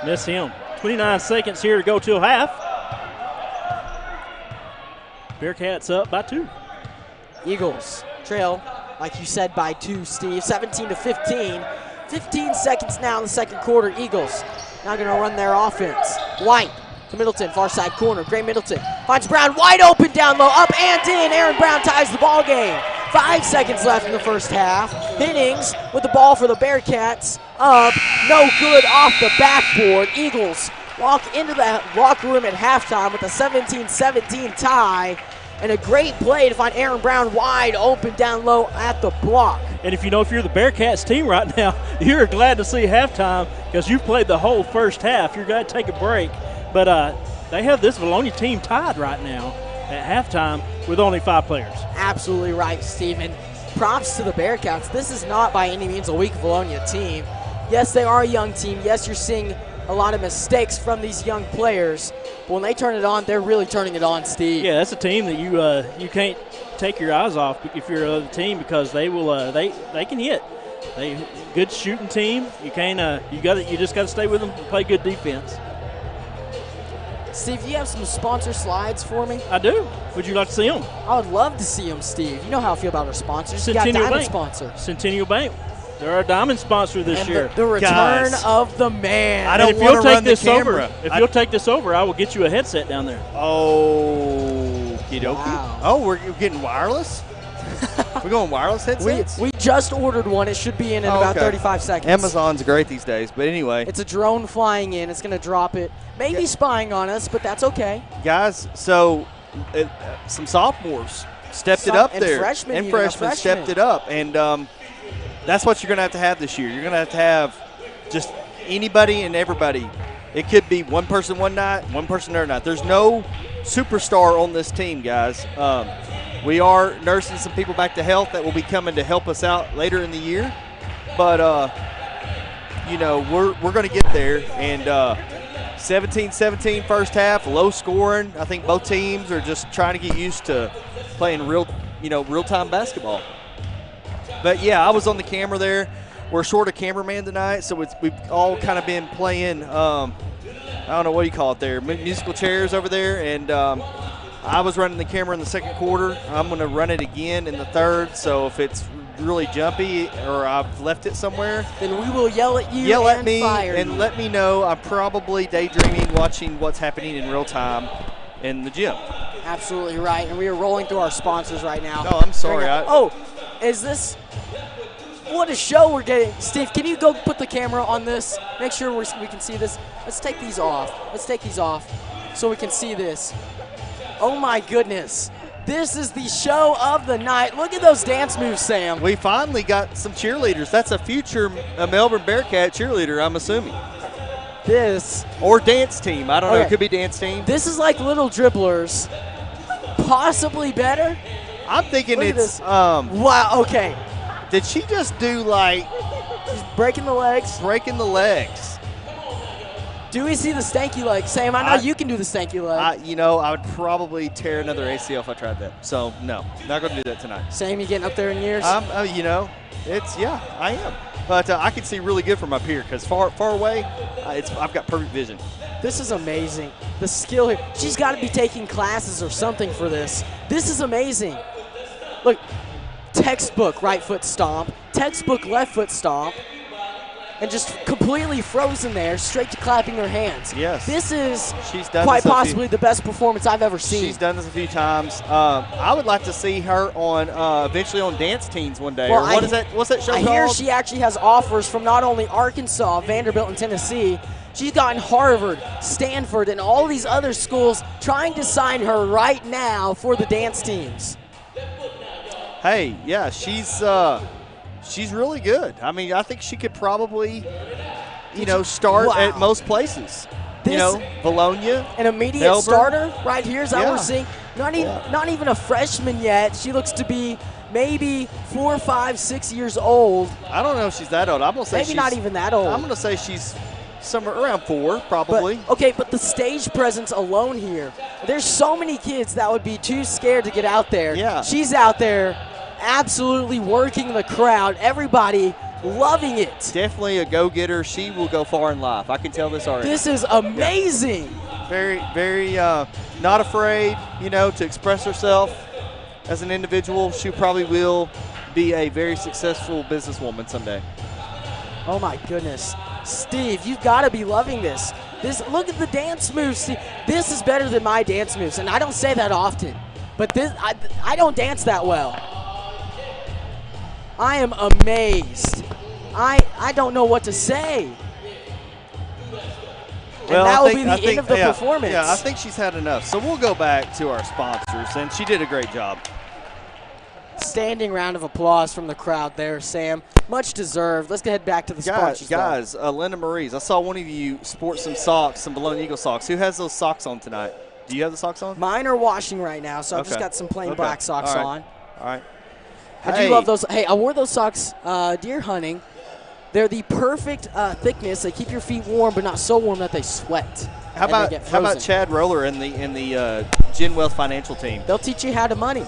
miss him. 29 seconds here to go till half. Bearcats up by 2. Eagles trail, like you said, by 2, Steve, 17-15. 15 seconds now in the second quarter. Eagles now going to run their offense. White to Middleton, far side corner. Gray Middleton finds Brown wide open down low, up and in. Aaron Brown ties the ball game. 5 seconds left in the first half. Hinnings with the ball for the Bearcats. Up, no good off the backboard. Eagles walk into the locker room at halftime with a 17-17 tie. And a great play to find Aaron Brown wide open down low at the block. And if you're the Bearcats team right now, you're glad to see halftime because you've played the whole first half. You're glad to take a break. But they have this Vilonia team tied right now at halftime with only 5 players. Absolutely right, Stephen. Props to the Bearcats. This is not by any means a weak Vilonia team. Yes, they are a young team. Yes, you're seeing a lot of mistakes from these young players. But when they turn it on, they're really turning it on, Steve. Yeah, that's a team that you can't take your eyes off if you're another team because they will they can hit. They good shooting team. You just got to stay with them and play good defense. Steve, do you have some sponsor slides for me? I do. Would you like to see them? I would love to see them, Steve. You know how I feel about our sponsors. Centennial you got Diamond Bank. sponsor. Centennial Bank. They're our diamond sponsor this year. The return of the man. I don't want to run the camera. If you'll take this over, I will get you a headset down there. Oh, wow. Oh, we're getting wireless? We're going wireless headsets? We just ordered one. It should be in about 35 seconds. Amazon's great these days, but anyway. It's a drone flying in. It's going to drop it. Maybe spying on us, but that's okay. Guys, so some sophomores stepped it up there. Freshmen stepped it up. And that's what you're going to have this year. You're going to have just anybody and everybody. It could be one person one night, one person another night. There's no superstar on this team, guys. We are nursing some people back to health that will be coming to help us out later in the year. But, we're going to get there. And 17-17 first half, low scoring. I think both teams are just trying to get used to playing real-time basketball. But, yeah, I was on the camera there. We're short a cameraman tonight, so we've all kind of been playing, I don't know what you call it there, musical chairs over there. And I was running the camera in the second quarter. I'm going to run it again in the third. So if it's really jumpy or I've left it somewhere, then we will yell at you yell and at me fire and you. let me know. I'm probably daydreaming, watching what's happening in real time in the gym. Absolutely right. And we are rolling through our sponsors right now. No, I'm sorry. Is this – what a show we're getting. Steve, can you go put the camera on this? Make sure we can see this. Let's take these off. So we can see this. Oh, my goodness. This is the show of the night. Look at those dance moves, Sam. We finally got some cheerleaders. That's a future Melbourne Bearcat cheerleader, I'm assuming. Or dance team. I don't know. It could be dance team. This is like little dribblers. Possibly better. I'm thinking it's wow, okay. Did she just do She's breaking the legs. Do we see the stanky leg? Sam, I know you can do the stanky leg. I would probably tear another ACL if I tried that. So, no, not going to do that tonight. Sam, you getting up there in years? I am. But I can see really good from up here because far away, I've got perfect vision. This is amazing. The skill here. She's got to be taking classes or something for this. This is amazing. Look, textbook right foot stomp, textbook left foot stomp. and just completely frozen there, straight to clapping her hands. Yes. This is She's done quite this possibly the best performance I've ever seen. She's done this a few times. I would like to see her on eventually on Dance Teens one day. Well, Or what's that show I called? hear she actually has offers from not only Arkansas, Vanderbilt, and Tennessee. She's gotten Harvard, Stanford, and all these other schools trying to sign her right now for the dance teams. Hey, yeah, she's really good. I mean, I think she could probably, start Wow. at most places. This- Vilonia. An immediate Melbourne. starter right here is how Yeah. we're seeing. Not even a freshman yet. She looks to be maybe 4, 5, 6 years old. I don't know if she's that old. I'm gonna say Maybe she's not even that old. I'm gonna say she's somewhere around 4, probably. But the stage presence alone here. There's so many kids that would be too scared to get out there. Yeah. She's out there absolutely working the crowd. Everybody loving it. Definitely a go-getter. She will go far in life. I can tell this already. This is amazing. Very, very not afraid, to express herself as an individual. She probably will be a very successful businesswoman someday. Oh my goodness. Steve, you've got to be loving this. Look at the dance moves. Steve. This is better than my dance moves, and I don't say that often. But I don't dance that well. I am amazed. I don't know what to say. And that will be the end of the performance. Yeah, I think she's had enough. So we'll go back to our sponsors, and she did a great job. Standing round of applause from the crowd there, Sam. Much deserved. Let's head back to the sponsors. Guys, Linda Marie's. I saw one of you sport some socks, some Vilonia Eagle socks. Who has those socks on tonight? Do you have the socks on? Mine are washing right now, so I've just got some plain black socks on. All right. I do love those. Hey, I wore those socks deer hunting. They're the perfect thickness. They keep your feet warm, but not so warm that they sweat. How about Chad Roller in the Gen Wealth Financial team? They'll teach you how to money.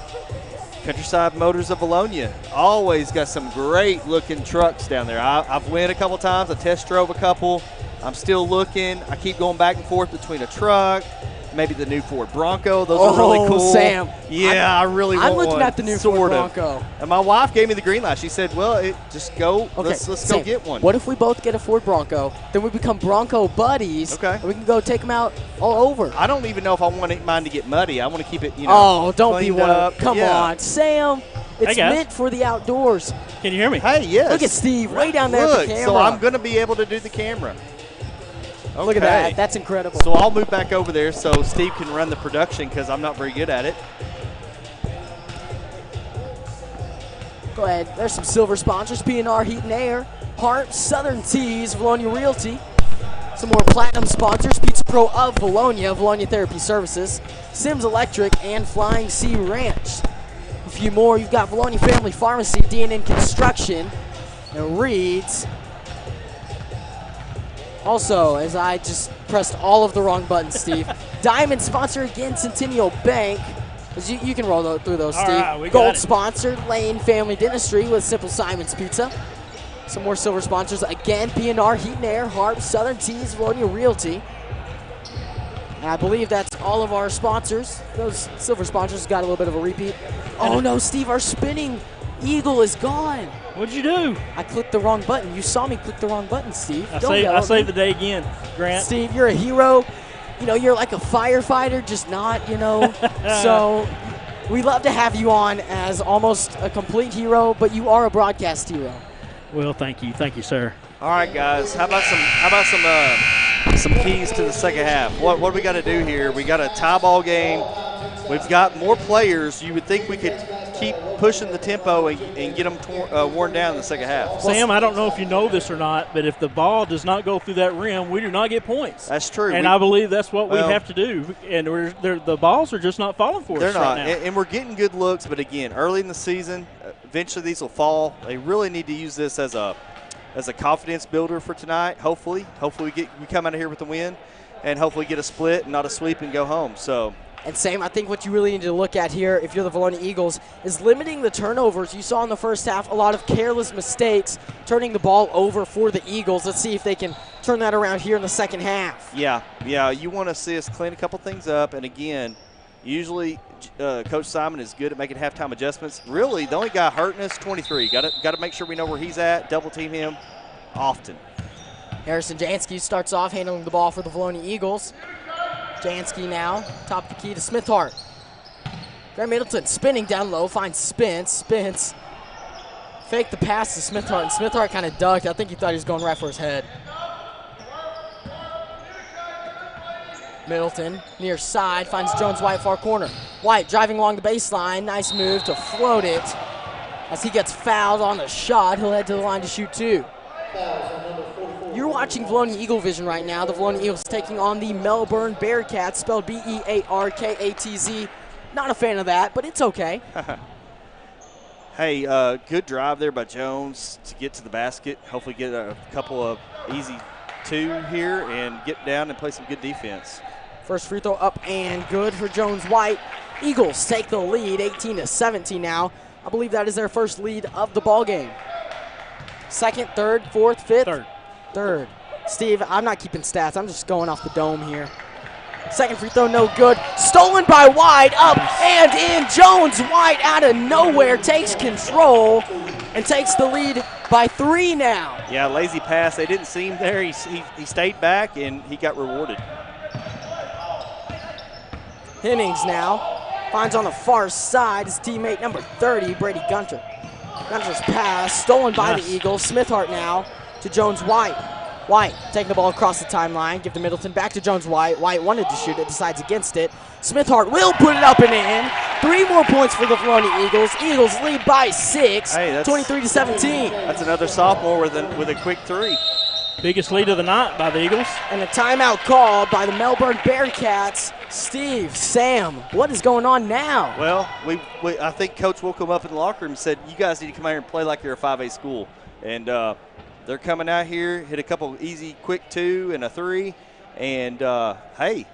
Countryside Motors of Vilonia always got some great looking trucks down there. I've went a couple times. I test drove a couple. I'm still looking. I keep going back and forth between a truck, maybe the new Ford Bronco. Those are really cool. Sam. Yeah, I really want one. I'm looking at the new Ford Bronco. And my wife gave me the green light. She said, well, just go. Okay, let's go get one. What if we both get a Ford Bronco? Then we become Bronco buddies. Okay. And we can go take them out all over. I don't even know if I want mine to get muddy. I want to keep it, Oh, don't be one up. of Come on, Sam. It's meant for the outdoors. Can you hear me? Hey, yes. Look at Steve way down there at the camera. So I'm going to be able to do the camera. Okay. Look at that. That's incredible. So I'll move back over there so Steve can run the production because I'm not very good at it. Go ahead. There's some silver sponsors. P&R Heat and Air, Hart, Southern Teas, Vilonia Realty. Some more platinum sponsors. Pizza Pro of Vilonia, Vilonia Therapy Services, Sims Electric, and Flying Sea Ranch. A few more. You've got Vilonia Family Pharmacy, D&N Construction, and Reed's. Also, as I just pressed all of the wrong buttons, Steve, Diamond sponsor again, Centennial Bank. As you can roll through those, Steve. Right, we got Gold it. sponsor, Lane Family Dentistry with Simple Simon's Pizza. Some more silver sponsors again, P&R Heat and Air, Harp, Southern Teas, Vilonia Realty. And I believe that's all of our sponsors. Those silver sponsors got a little bit of a repeat. Oh no, Steve, our spinning eagle is gone. What'd you do? I clicked the wrong button. You saw me click the wrong button, Steve. I Don't yell at saved me. the day again, Grant. Steve, you're a hero. You're like a firefighter, just not, So we love to have you on as almost a complete hero, but you are a broadcast hero. Well, thank you, sir. All right, guys. How about some keys to the second half? What do we got to do here? We got a tie ball game. We've got more players. You would think we could keep pushing the tempo and get them worn down in the second half. Sam, I don't know if you know this or not, but if the ball does not go through that rim, we do not get points. That's true. And I believe that's what we have to do. And the balls are just not falling for they're us not. right now. And we're getting good looks, but again, early in the season, eventually these will fall. They really need to use this as a confidence builder for tonight. Hopefully we come out of here with a win, and hopefully get a split and not a sweep and go home. So. And Sam, I think what you really need to look at here, if you're the Vilonia Eagles, is limiting the turnovers. You saw in the first half a lot of careless mistakes, turning the ball over for the Eagles. Let's see if they can turn that around here in the second half. Yeah. You want to see us clean a couple things up. And again, usually Coach Simon is good at making halftime adjustments. Really, the only guy hurting us, 23. Got to make sure we know where he's at. Double team him often. Harrison Jansky starts off handling the ball for the Vilonia Eagles. Jansky now, top of the key to Smithhart. Grant Middleton spinning down low, finds Spence. Spence faked the pass to Smithhart, and Smithhart kind of ducked. I think he thought he was going right for his head. Middleton, near side, finds Jones White, far corner. White driving along the baseline, nice move to float it. As he gets fouled on the shot, he'll head to the line to shoot two. You're watching Vilonia Eagle Vision right now. The Vilonia Eagles taking on the Melbourne Bearcats, spelled B-E-A-R-K-A-T-Z. Not a fan of that, but it's okay. Hey, good drive there by Jones to get to the basket. Hopefully get a couple of easy two here and get down and play some good defense. First free throw up and good for Jones White. Eagles take the lead, 18-17 now. I believe that is their first lead of the ball game. Second, third, fourth, fifth? Third. Steve, I'm not keeping stats. I'm just going off the dome here. Second free throw, no good. Stolen by White, up and in. Jones White out of nowhere takes control and takes the lead by 3 now. Yeah, lazy pass. They didn't see him there. He stayed back, and he got rewarded. Hennings now finds on the far side his teammate number 30, Brady Gunter. Gunter's pass stolen by the Eagles. Smithhart now to Jones White. White taking the ball across the timeline, give to Middleton, back to Jones White. White wanted to shoot it, decides against it. Smithhart will put it up and in. 3 more points for the Vilonia Eagles. Eagles lead by 6, 23-17. That's another sophomore with a quick 3. Biggest lead of the night by the Eagles. And a timeout called by the Melbourne Bearcats. Steve, Sam, what is going on now? Well, I think Coach woke them up in the locker room and said, you guys need to come out here and play like you're a 5A school. And they're coming out here, hit a couple easy quick 2 and a 3. And, hey,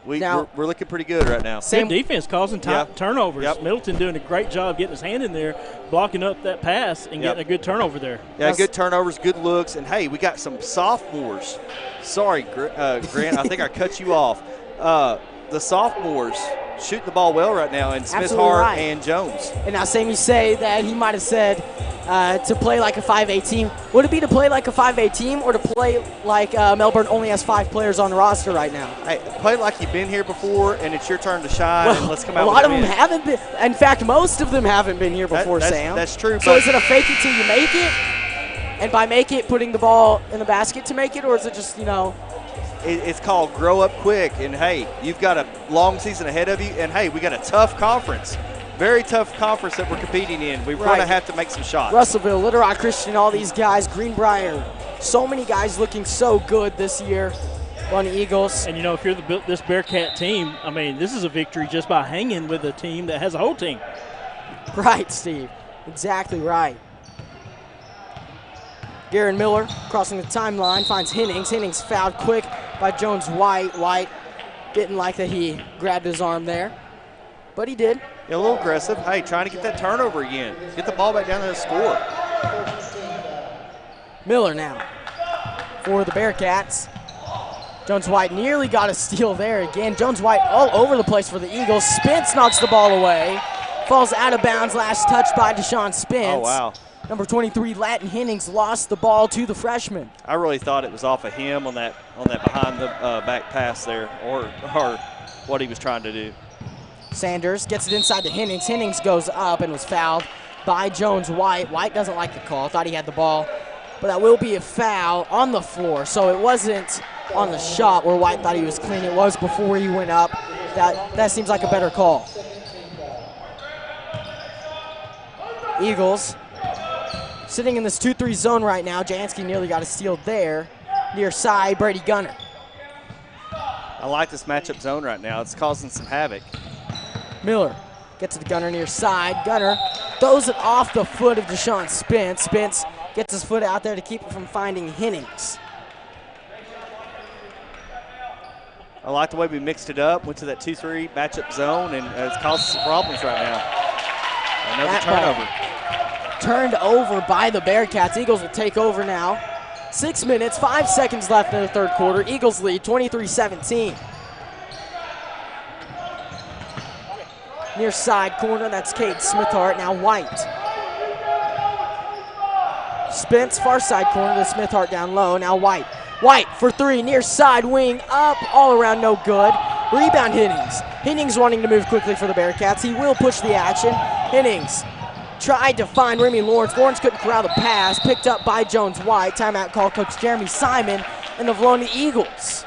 we're looking pretty good right now. Good defense causing turnovers. Yep. Middleton doing a great job getting his hand in there, blocking up that pass and getting a good turnover there. Yeah, good turnovers, good looks. And, hey, we got some sophomores. Sorry, Grant, I think I cut you off. The sophomores shooting the ball well right now, and Smithhart and Jones. And now Sammy say that he might have said to play like a 5A team. Would it be to play like a 5A team or to play like Melbourne only has 5 players on the roster right now? Hey, play like you've been here before, and it's your turn to shine, and let's come out with a lot of them haven't been. In fact, most of them haven't been here before, Sam. That's true. So is it a fake it till you make it? And by make it, putting the ball in the basket to make it, or is it just, It's called grow up quick, and hey, you've got a long season ahead of you, and hey, we got a tough conference, very tough conference that we're competing in. We're going to have to make some shots. Russellville, Little Rock Christian, all these guys, Greenbrier, so many guys looking so good this year on the Eagles. And if you're this Bearcat team, I mean, this is a victory just by hanging with a team that has a whole team. Right, Steve, exactly right. Garen Miller crossing the timeline, finds Hennings. Hennings fouled quick by Jones White. White didn't like that he grabbed his arm there, but he did. Yeah, a little aggressive. Hey, trying to get that turnover again. Get the ball back down there and score. Miller now for the Bearcats. Jones White nearly got a steal there again. Jones White all over the place for the Eagles. Spence knocks the ball away. Falls out of bounds, last touch by Deshaun Spence. Oh, wow. Number 23, Latin Hennings, lost the ball to the freshman. I really thought it was off of him on that behind the back pass there, or what he was trying to do. Sanders gets it inside to Hennings. Hennings goes up and was fouled by Jones White. White doesn't like the call, thought he had the ball, but that will be a foul on the floor. So it wasn't on the shot where White thought he was clean. It was before he went up. That seems like a better call. Eagles sitting in this 2-3 zone right now. Jansky nearly got a steal there. Near side, Brady Gunter. I like this matchup zone right now. It's causing some havoc. Miller gets to the Gunter near side. Gunter throws it off the foot of Deshaun Spence. Spence gets his foot out there to keep it from finding Hennings. I like the way we mixed it up, went to that 2-3 matchup zone, and it's causing some problems right now. Another turnover. Turned over by the Bearcats. Eagles will take over now. 6 minutes, 5 seconds left in the third quarter. Eagles lead 23-17. Near side corner, that's Cade Smithhart. Now White. Spence, far side corner to Smithhart down low. Now White White for three, near side wing, up, all around, no good. Rebound Hennings. Hennings wanting to move quickly for the Bearcats. He will push the action. Hennings tried to find Remy Lawrence. Lawrence couldn't corral the pass. Picked up by Jones White. Timeout call, Coach Jeremy Simon and the Vilonia Eagles.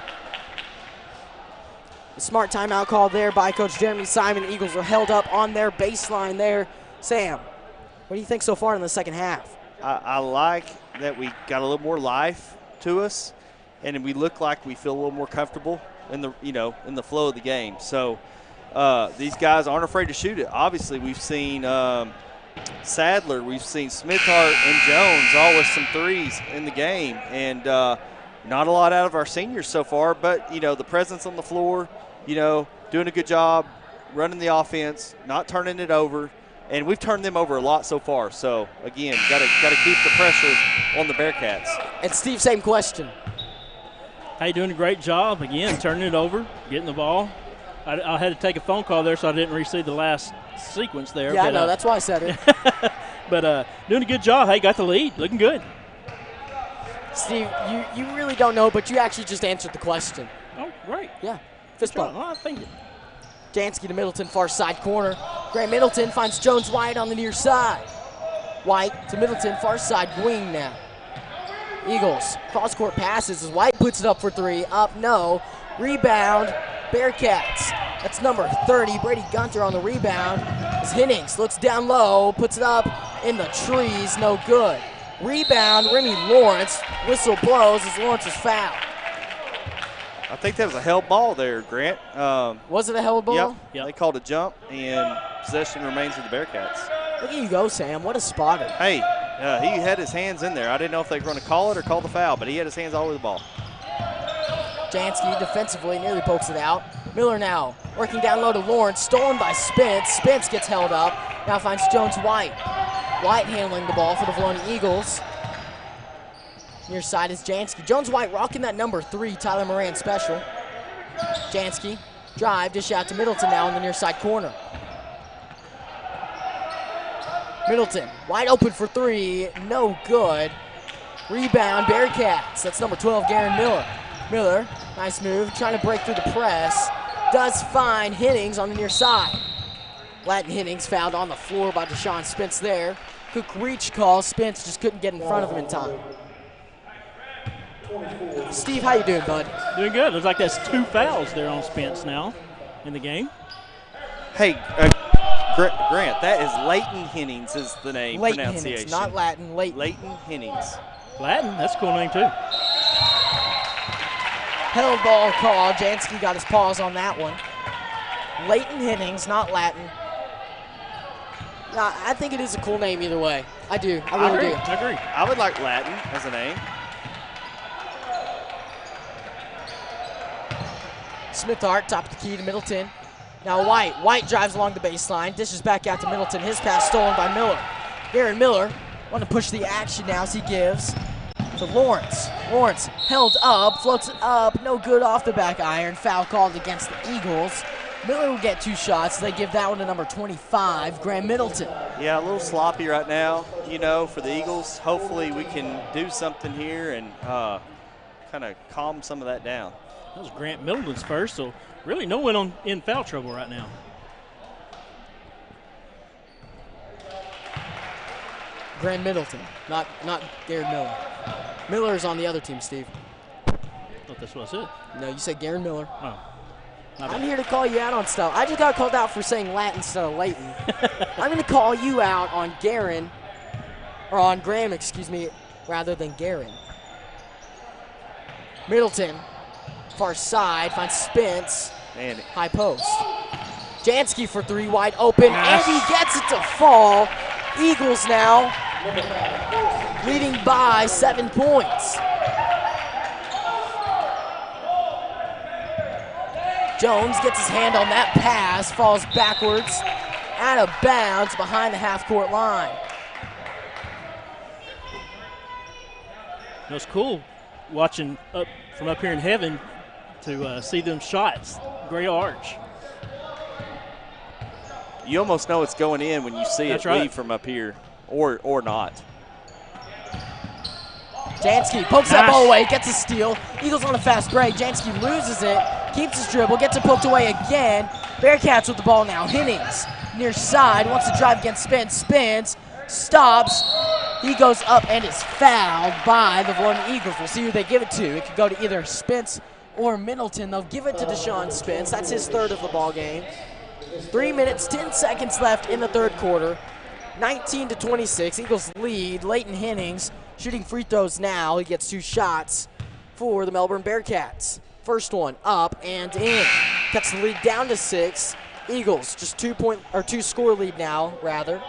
A smart timeout call there by Coach Jeremy Simon. The Eagles are held up on their baseline there. Sam, what do you think so far in the second half? I like that we got a little more life to us, and we look like we feel a little more comfortable in the flow of the game. So these guys aren't afraid to shoot it. Obviously, we've seen Sadler, we've seen Smithart and Jones all with some threes in the game, and not a lot out of our seniors so far. But the presence on the floor, doing a good job running the offense, not turning it over. And we've turned them over a lot so far. So, again, got to keep the pressure on the Bearcats. And Steve, same question. Hey, doing a great job, again, turning it over, getting the ball. I had to take a phone call there, so I didn't receive the last sequence there. Yeah, I know. That's why I said it. But doing a good job. Hey, got the lead. Looking good. Steve, you really don't know, but you actually just answered the question. Oh, great. Yeah. Fist bump. Well, I think it. Jansky to Middleton, far side corner. Grant Middleton finds Jones White on the near side. White to Middleton, far side wing now. Eagles, cross-court passes as White puts it up for three. Up, no. Rebound, Bearcats. That's number 30, Brady Gunter on the rebound. As Hennings looks down low, puts it up in the trees, no good. Rebound, Remy Lawrence. Whistle blows as Lawrence is fouled. I think that was a held ball there, Grant. Was it a held ball? Yep. They called a jump, and possession remains with the Bearcats. Look at you go, Sam. What a spotter. Hey, he had his hands in there. I didn't know if they were going to call it or call the foul, but he had his hands all over the ball. Jansky defensively nearly pokes it out. Miller now working down low to Lawrence. Stolen by Spence. Spence gets held up. Now finds Jones White. White handling the ball for the Vilonia Eagles. Near side is Jansky. Jones White rocking that number 3 Tyler Moran special. Jansky drive, dish out to Middleton now in the near side corner. Middleton wide open for 3, no good. Rebound Bearcats. That's number 12 Garen Miller. Miller, nice move, trying to break through the press. Does find Hennings on the near side. Latin Hennings fouled on the floor by Deshaun Spence there. Quick reach call. Spence just couldn't get in front of him in time. Steve, how you doing, bud? Doing good. Looks like that's 2 fouls there on Spence now in the game. Hey, Grant, that is Leighton Hennings is the name, Leighton pronunciation. Hennings, not Latin, Leighton. Leighton Hennings. Latin, that's a cool name too. Held ball call. Jansky got his paws on that one. Leighton Hennings, not Latin. I think it is a cool name either way. I do. I really do. I agree. I would like Latin as a name. Smithart, top of the key to Middleton. Now White. White drives along the baseline, dishes back out to Middleton. His pass stolen by Miller. Aaron Miller want to push the action now as he gives to Lawrence. Lawrence held up, floats it up, no good off the back iron. Foul called against the Eagles. Miller will get 2 shots. They give that one to number 25, Graham Middleton. Yeah, a little sloppy right now, for the Eagles. Hopefully we can do something here and kind of calm some of that down. That was Grant Middleton's first, so really no one in foul trouble right now. Graham Middleton, not Garen Miller. Miller's on the other team, Steve. I thought that's what I said. No, you said Garen Miller. Oh. I'm here to call you out on stuff. I just got called out for saying Latin instead of Leighton. I'm going to call you out on Graham, rather than Garen. Middleton, far side, finds Spence. Man. High post. Jansky for 3, wide open, nice. and he gets it to fall. Eagles now leading by 7 points. Jones gets his hand on that pass, falls backwards, out of bounds behind the half-court line. It was cool watching from up here in heaven to see them shots. Great arch. You almost know it's going in when you see That's it right. leave from up here, or not. Jansky pokes that ball away, gets a steal. Eagles on a fast break. Jansky loses it, keeps his dribble, gets it poked away again. Bearcats with the ball now. Hennings near side, wants to drive against spins, stops. He goes up and is fouled by the Vilonia Eagles. We'll see who they give it to. It could go to either Spence or Middleton. They'll give it to Deshaun Spence. That's his third of the ball game. 3 minutes, 10 seconds left in the third quarter. 19-26, Eagles lead. Leighton Hennings shooting free throws now. He gets 2 shots for the Melbourne Bearcats. First one up and in. Cuts the lead down to 6. Eagles just 2 score lead now, rather.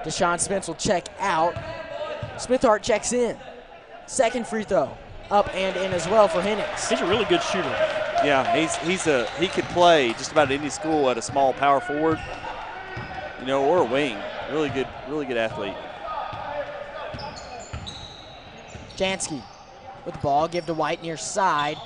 Deshaun Spence will check out. Smithart checks in. Second free throw up and in as well for Hennings. He's a really good shooter. Yeah, he could play just about any school at a small power forward, or a wing. Really good athlete. Jansky with the ball, give to White near side.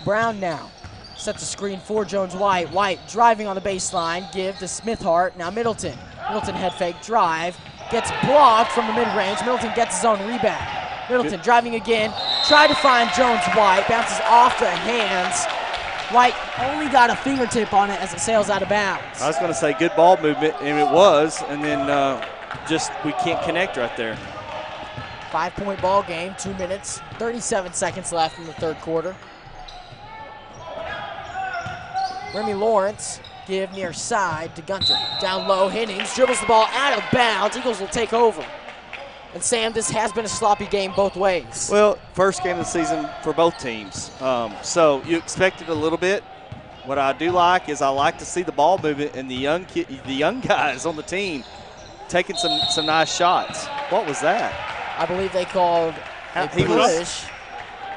Brown now sets a screen for Jones White. White driving on the baseline, give to Smithart. Now Middleton. Middleton head fake drive, gets blocked from the mid-range. Middleton gets his own rebound. Middleton driving again, tried to find Jones White, bounces off the hands. White only got a fingertip on it as it sails out of bounds. I was going to say good ball movement, and it was, and then just we can't connect right there. 5-point ball game, 2 minutes, 37 seconds left in the third quarter. Remy Lawrence, give near side to Gunter. Down low, Hennings dribbles the ball out of bounds. Eagles will take over. And Sam, this has been a sloppy game both ways. Well, first game of the season for both teams. So you expected a little bit. What I do like is I like to see the ball movement and the young guys on the team taking some nice shots. What was that? I believe they called a push.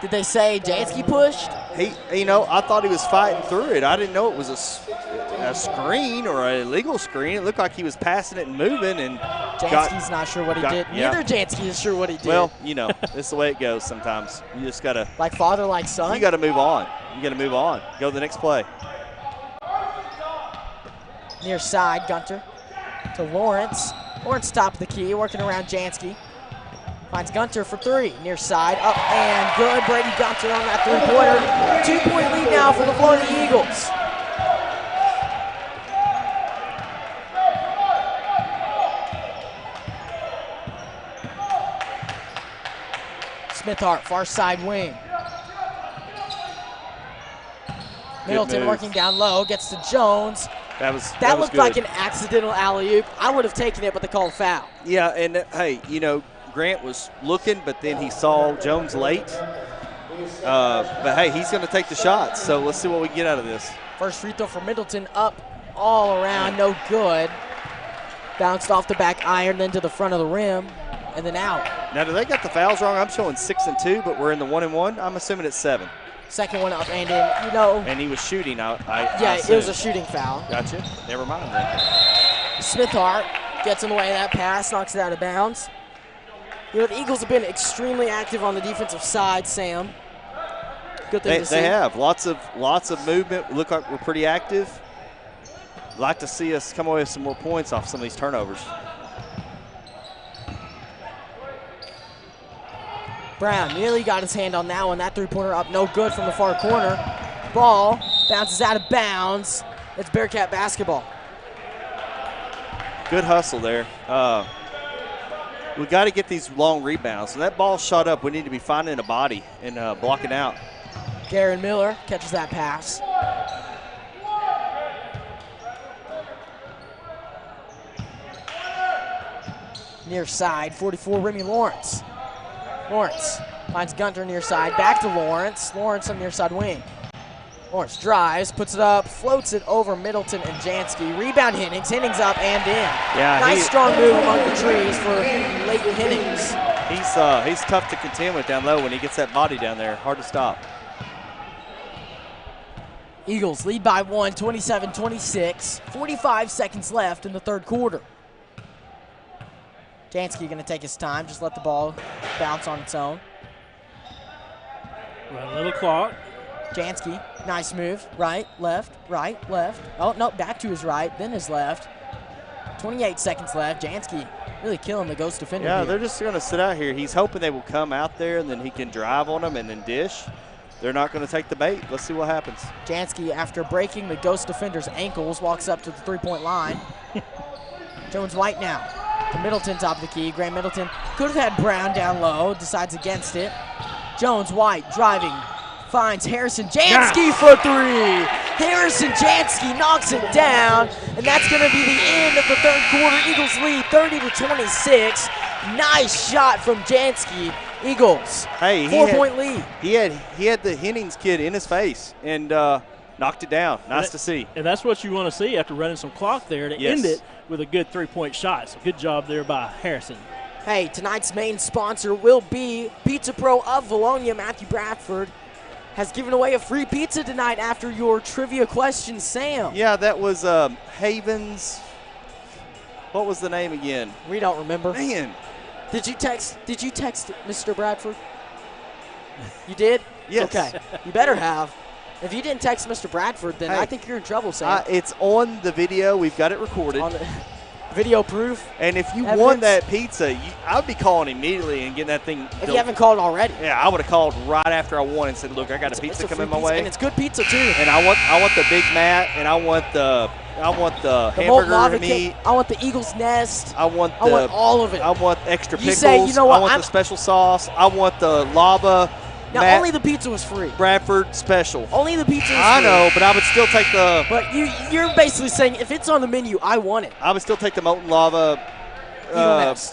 Did they say Jansky pushed? I thought he was fighting through it. I didn't know it was a screen or an illegal screen. It looked like he was passing it and moving. And Jansky's not sure what he did. Neither Jansky is sure what he did. Well, it's the way it goes sometimes. You just got to. Like father, like son? You got to move on. Go to the next play. Near side, Gunter to Lawrence. Lawrence top of the key, working around Jansky. Finds Gunter for 3. Near side, up and good. Brady Gunter on that 3-pointer. 2-point lead now for the Vilonia Eagles. Smithart, far side wing. Middleton working down low, gets to Jones. That looked like an accidental alley-oop. I would have taken it, but they called foul. Yeah, and hey, Grant was looking, but then he saw Jones late. But hey, he's going to take the shots, so let's see what we can get out of this. First free throw for Middleton, up all around, no good. Bounced off the back iron, then to the front of the rim, and then out. Now, do they got the fouls wrong? I'm showing 6 and 2, but we're in the 1 and 1. I'm assuming it's 7. Second one up and in, And he was shooting. It was a shooting foul. Gotcha. Never mind then. Smithart gets in the way of that pass, knocks it out of bounds. The Eagles have been extremely active on the defensive side, Sam. Good thing to see. They have lots of movement. Look like we're pretty active. Like to see us come away with some more points off some of these turnovers. Brown nearly got his hand on that one. That 3-pointer up, no good from the far corner. Ball bounces out of bounds. It's Bearcat basketball. Good hustle there. We got to get these long rebounds. When that ball shot up, we need to be finding a body and blocking out. Garen Miller catches that pass. Near side, 44, Remy Lawrence. Lawrence finds Gunter near side, back to Lawrence. Lawrence on near side wing. Lawrence drives, puts it up, floats it over Middleton and Jansky. Rebound Hennings, Hennings up and in. Yeah, nice strong move among the trees for Leighton Hennings. He's tough to contend with down low when he gets that body down there. Hard to stop. Eagles lead by 1, 27-26. 45 seconds left in the third quarter. Jansky going to take his time, just let the ball bounce on its own. Run a little clock. Jansky, nice move. Right, left. Oh, no, back to his right, then his left. 28 seconds left. Jansky Really killing the Ghost defender. Yeah, here. they're just going to sit out here. He's hoping they will come out there and then he can drive on them and then dish. They're not going to take the bait. Let's see what happens. Jansky, after breaking the Ghost defender's ankles, walks up to the three-point line. Jones White now to Middleton, top of the key. Graham Middleton could have had Brown down low, decides against it. Jones White driving, finds Harrison Jansky for three. Harrison Jansky knocks it down, and that's going to be the end of the third quarter. Eagles lead 30-26. Nice shot from Jansky. Eagles, hey, 4-point lead. He had the Hennings kid in his face and knocked it down. Nice to see. And that's what you want to see after running some clock there to end it with a good three-point shot. So good job there by Harrison. Hey, tonight's main sponsor will be Pizza Pro of Vilonia. Matthew Bradford has given away a free pizza tonight after your trivia question, Sam. Yeah, that was Havens. What was the name again? We don't remember. Man. Did you text Mr. Bradford? You did? Yes. Okay. You better have. If you didn't text Mr. Bradford, then I think you're in trouble, Sam. It's on the video. We've got it recorded. On the video proof. And if you evidence. won that pizza, I would be calling immediately and getting that thing. If you haven't called already. Yeah, I would have called right after I won and said, "Look, I got a pizza coming my way, and it's good pizza too. And I want the Big Mac, and I want the hamburger meat. I want the Eagle's Nest. I want all of it. I want extra pickles. Say, you know what, I want the special sauce. I want the lava. Now, only the pizza was free. Bradford special. Only the pizza was free. I know, but I would still take the. But you're basically saying if it's on the menu, I want it. I would still take the molten lava.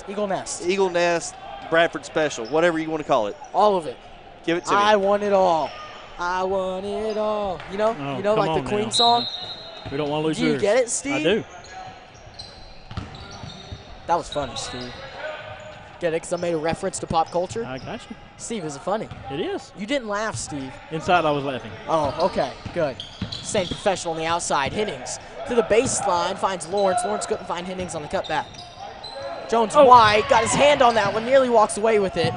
Eagle Nest, Bradford special, whatever you want to call it. All of it. Give it to me. I want it all. I want it all. You know, like the Queen song. We don't want to lose. Do you get it, Steve? I do. That was funny, Steve. Get it? Because I made a reference to pop culture. I got you. Steve, is it funny? It is. You didn't laugh, Steve. Inside, I was laughing. Oh, okay, good. Staying professional on the outside. Hennings to the baseline, finds Lawrence. Lawrence couldn't find Hennings on the cutback. Jones White got his hand on that one, nearly walks away with it.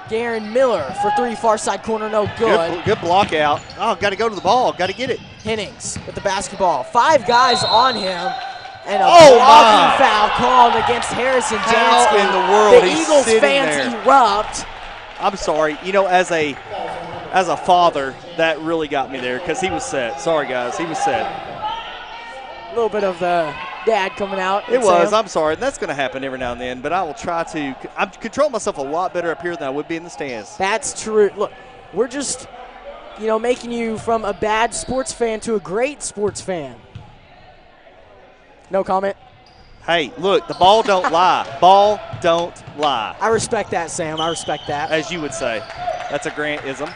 Garen Miller for three, far side corner, no good. Good block out. Oh, got to go to the ball. Got to get it. Hennings with the basketball. 5 guys on him. And a blocking foul called against Harrison Jansky. How in the world? The Eagles fans erupt. I'm sorry. You know, as a father, that really got me there because he was set. Sorry, guys. He was set. A little bit of the dad coming out. It was. I'm sorry. That's going to happen every now and then, but I will try to. I'm controlling myself a lot better up here than I would be in the stands. That's true. Look, we're just, making you from a bad sports fan to a great sports fan. No comment? Hey, look, the ball don't lie. Ball don't lie. I respect that, Sam. I respect that. As you would say. That's a Grant-ism.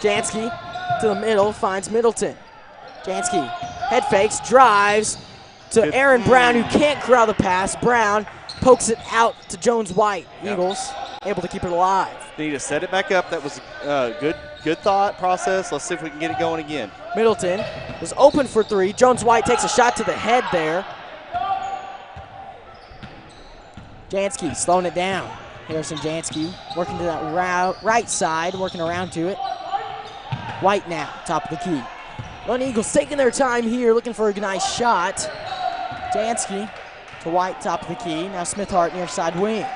Jansky to the middle, finds Middleton. Jansky head fakes, drives to Aaron Brown, who can't corral the pass. Brown pokes it out to Jones White. Eagles able to keep it alive. Need to set it back up. That was good thought process. Let's see if we can get it going again. Middleton was open for three. Jones White takes a shot to the head there. Jansky slowing it down. Harrison Jansky working to that right side, working around to it. White now, top of the key. Lone Eagles taking their time here, looking for a nice shot. Jansky to White, top of the key. Now Smith Hart near side wing.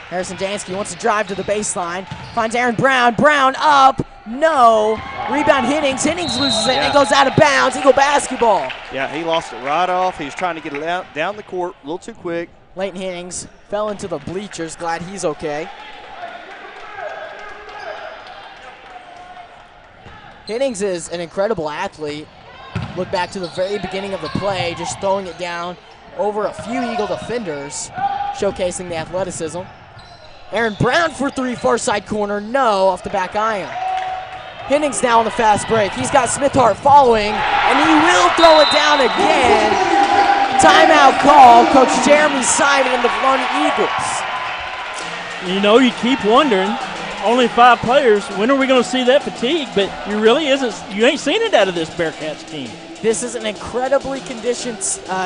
Harrison Jansky wants to drive to the baseline. Finds Aaron Brown. Brown up. No. Rebound Hennings. Hennings loses it and it goes out of bounds. Eagle basketball. Yeah, he lost it right off. He was trying to get it out, down the court a little too quick. Leighton Hennings fell into the bleachers. Glad he's okay. Hennings is an incredible athlete. Look back to the very beginning of the play, just throwing it down over a few Eagle defenders, showcasing the athleticism. Aaron Brown for three, far side corner, no, off the back iron. Hennings now on the fast break. He's got Smith Hart following, and he will throw it down again. Timeout call, Coach Jeremy Simon and the Vilonia Eagles. You keep wondering, only 5 players, when are we going to see that fatigue? But you ain't seen it out of this Bearcats team. This is an incredibly conditioned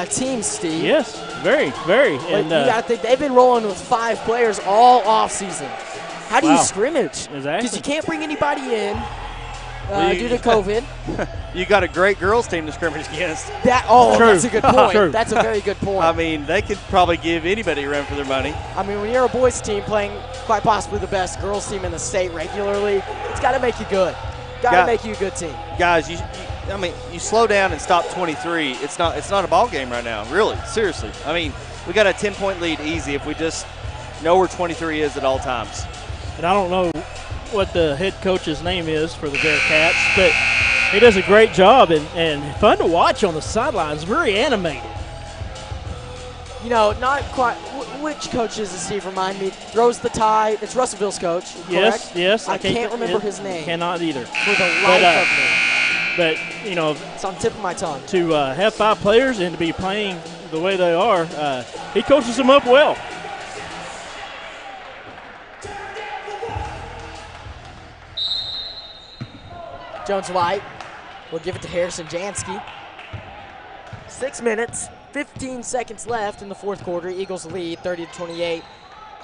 team, Steve. Yes, very, very. And you got to think they've been rolling with 5 players all offseason. How do you scrimmage? Exactly. Because you can't bring anybody in due to COVID. you got a great girls team to scrimmage against. True. That's a good point. True. That's a very good point. I mean, they could probably give anybody a run for their money. I mean, when you're a boys team playing quite possibly the best girls team in the state regularly, it's got to make you good. Got to make you a good team. Guys, you slow down and stop 23. It's not a ball game right now, really, seriously. I mean, we got a 10-point lead easy if we just know where 23 is at all times. And I don't know what the head coach's name is for the Bearcats, but he does a great job and fun to watch on the sidelines, very animated. You know, not quite. Which coach is this, Steve? Remind me. Throws the tie. It's Russellville's coach, correct? Yes. I can't remember his name. Cannot either. For the life of me. But, you know. It's on the tip of my tongue. To have 5 players and to be playing the way they are, he coaches them up well. Jones White will give it to Harrison Jansky. 6 minutes, 15 seconds left in the fourth quarter. Eagles lead 30-28.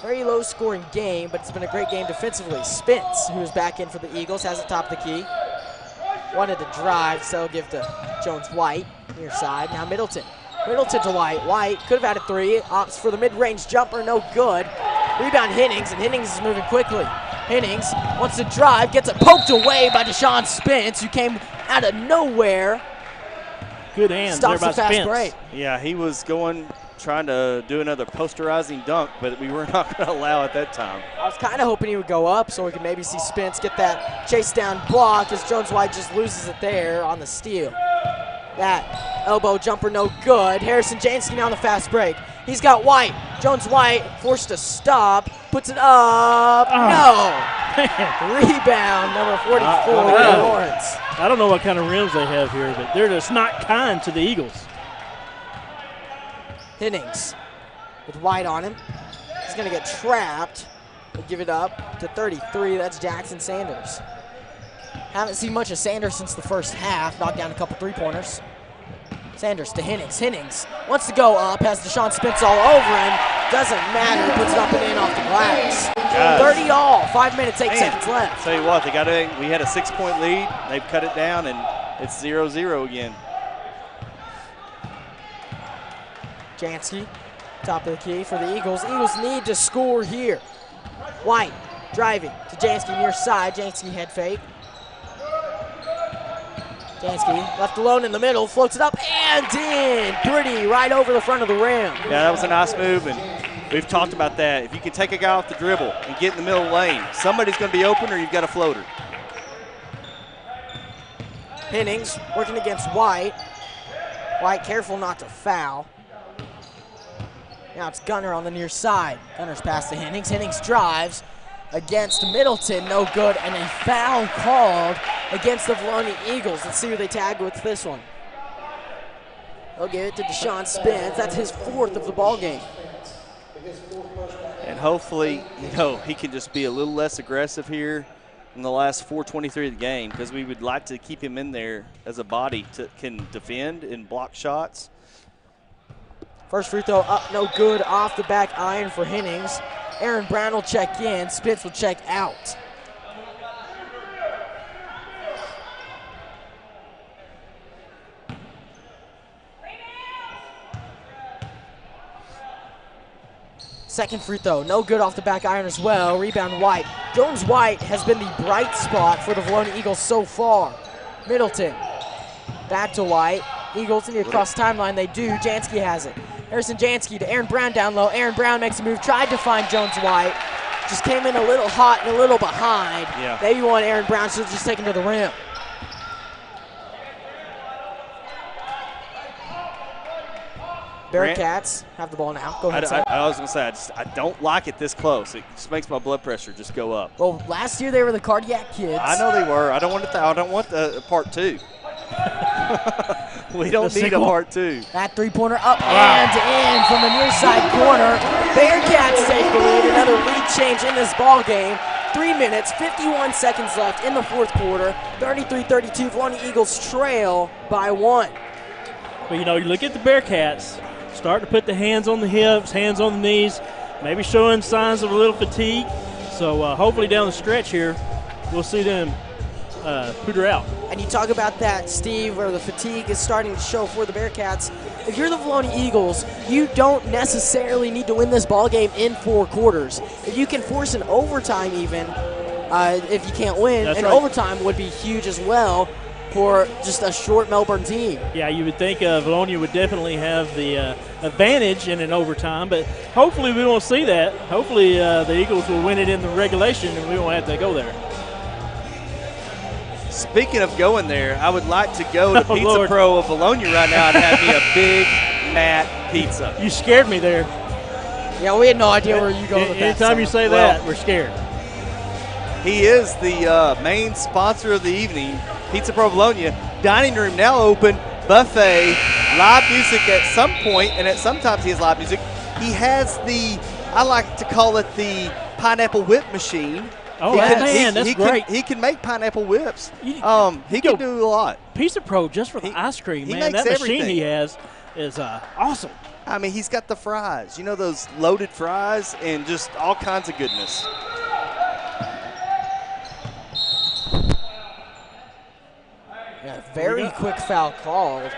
Very low scoring game, but it's been a great game defensively. Spence, who is back in for the Eagles, has the top of the key. Wanted to drive, so give to Jones White, near side. Now Middleton. Middleton to White. White could have had a 3. Opts for the mid-range jumper, no good. Rebound Hennings, and Hennings is moving quickly. Hennings wants to drive, gets it poked away by Deshaun Spence, who came out of nowhere. Good hands Stops there by the fast Spence. break. Yeah, he was trying to do another posterizing dunk, but we were not going to allow it that time. I was kind of hoping he would go up so we could maybe see Spence get that chase down block as Jones White just loses it there on the steal. That elbow jumper no good. Harrison Jansky now on the fast break. He's got White. Jones White forced to stop. Puts it up. No. Rebound number 44 Lawrence. I don't know what kind of rims they have here, but they're just not kind to the Eagles. Hennings with White on him. He's going to get trapped. We'll give it up to 33. That's Jackson Sanders. Haven't seen much of Sanders since the first half. Knocked down a couple three-pointers. Sanders to Hennings. Hennings wants to go up. Has Deshaun Spence all over him. Doesn't matter. Puts it up and in off the glass. Guys. 30 all. 5 minutes, 8 seconds left. Tell you what, we had a 6-point lead. They've cut it down, and it's 0-0 again. Jansky, top of the key for the Eagles. Eagles need to score here. White driving to Jansky near side. Jansky head fake. Jansky left alone in the middle, floats it up and in. Pretty, right over the front of the rim. Yeah, that was a nice move, and we've talked about that. If you can take a guy off the dribble and get in the middle of the lane, somebody's going to be open or you've got a floater. Hennings working against White. White careful not to foul. Now it's Gunner on the near side. Gunner's pass to Hennings. Hennings drives against Middleton, no good, and a foul called against the Vilonia Eagles. Let's see who they tag with this one. They'll give it to Deshaun Spence. That's his 4th of the ball game. And hopefully, he can just be a little less aggressive here in the last 4:23 of the game, because we would like to keep him in there as a body that can defend and block shots. First free throw up, no good, off the back iron for Hennings. Aaron Brown will check in, Spence will check out. Second free throw, no good off the back iron as well. Rebound White. Jones White has been the bright spot for the Vilonia Eagles so far. Middleton, back to White. Eagles need to cross timeline, they do. Jansky has it. Harrison Jansky to Aaron Brown down low. Aaron Brown makes a move, tried to find Jones White. Just came in a little hot and a little behind. Yeah. Maybe one Aaron Brown should have just taken to the rim. Bearcats have the ball now. Go ahead, Sam. I was going to say, I don't like it this close. It just makes my blood pressure just go up. Well, last year they were the Cardiac Kids. I know they were. I don't want the part 2. We don't need a part 2. That three-pointer up and in from the near side corner. Bearcats take the lead. Another lead change in this ball game. 3 minutes, 51 seconds left in the fourth quarter. 33-32. Vilonia Eagles trail by 1. But, you look at the Bearcats, starting to put the hands on the hips, hands on the knees, maybe showing signs of a little fatigue. So hopefully down the stretch here, we'll see them put her out. And you talk about that, Steve, where the fatigue is starting to show for the Bearcats. If you're the Vilonia Eagles, you don't necessarily need to win this ball game in 4 quarters. If you can force an overtime even, if you can't win, That's an right. overtime would be huge as well for just a short Melbourne team. Yeah, you would think Vilonia would definitely have the advantage in an overtime, but hopefully we won't see that. Hopefully the Eagles will win it in the regulation and we won't have to go there. Speaking of going there, I would like to go to Oh, Pizza Lord. Pro of Vilonia right now and have me a Big Matt pizza. You scared me there. Yeah, we had no idea where you going with that. Anytime you Sam. say Well- that, we're scared. He is the main sponsor of the evening. Pizza Pro Vilonia. Dining room now open. Buffet. Live music at some point, and at sometimes he has live music. He has the, I like to call it the pineapple whip machine. Oh, He man, can- that's he great. He can make pineapple whips. You- He yo, can do a lot. Pizza Pro just for the He- ice cream, he man. makes That machine everything. he has is awesome. I mean, he's got the fries. You know, those loaded fries and just all kinds of goodness. Yeah, very quick foul called.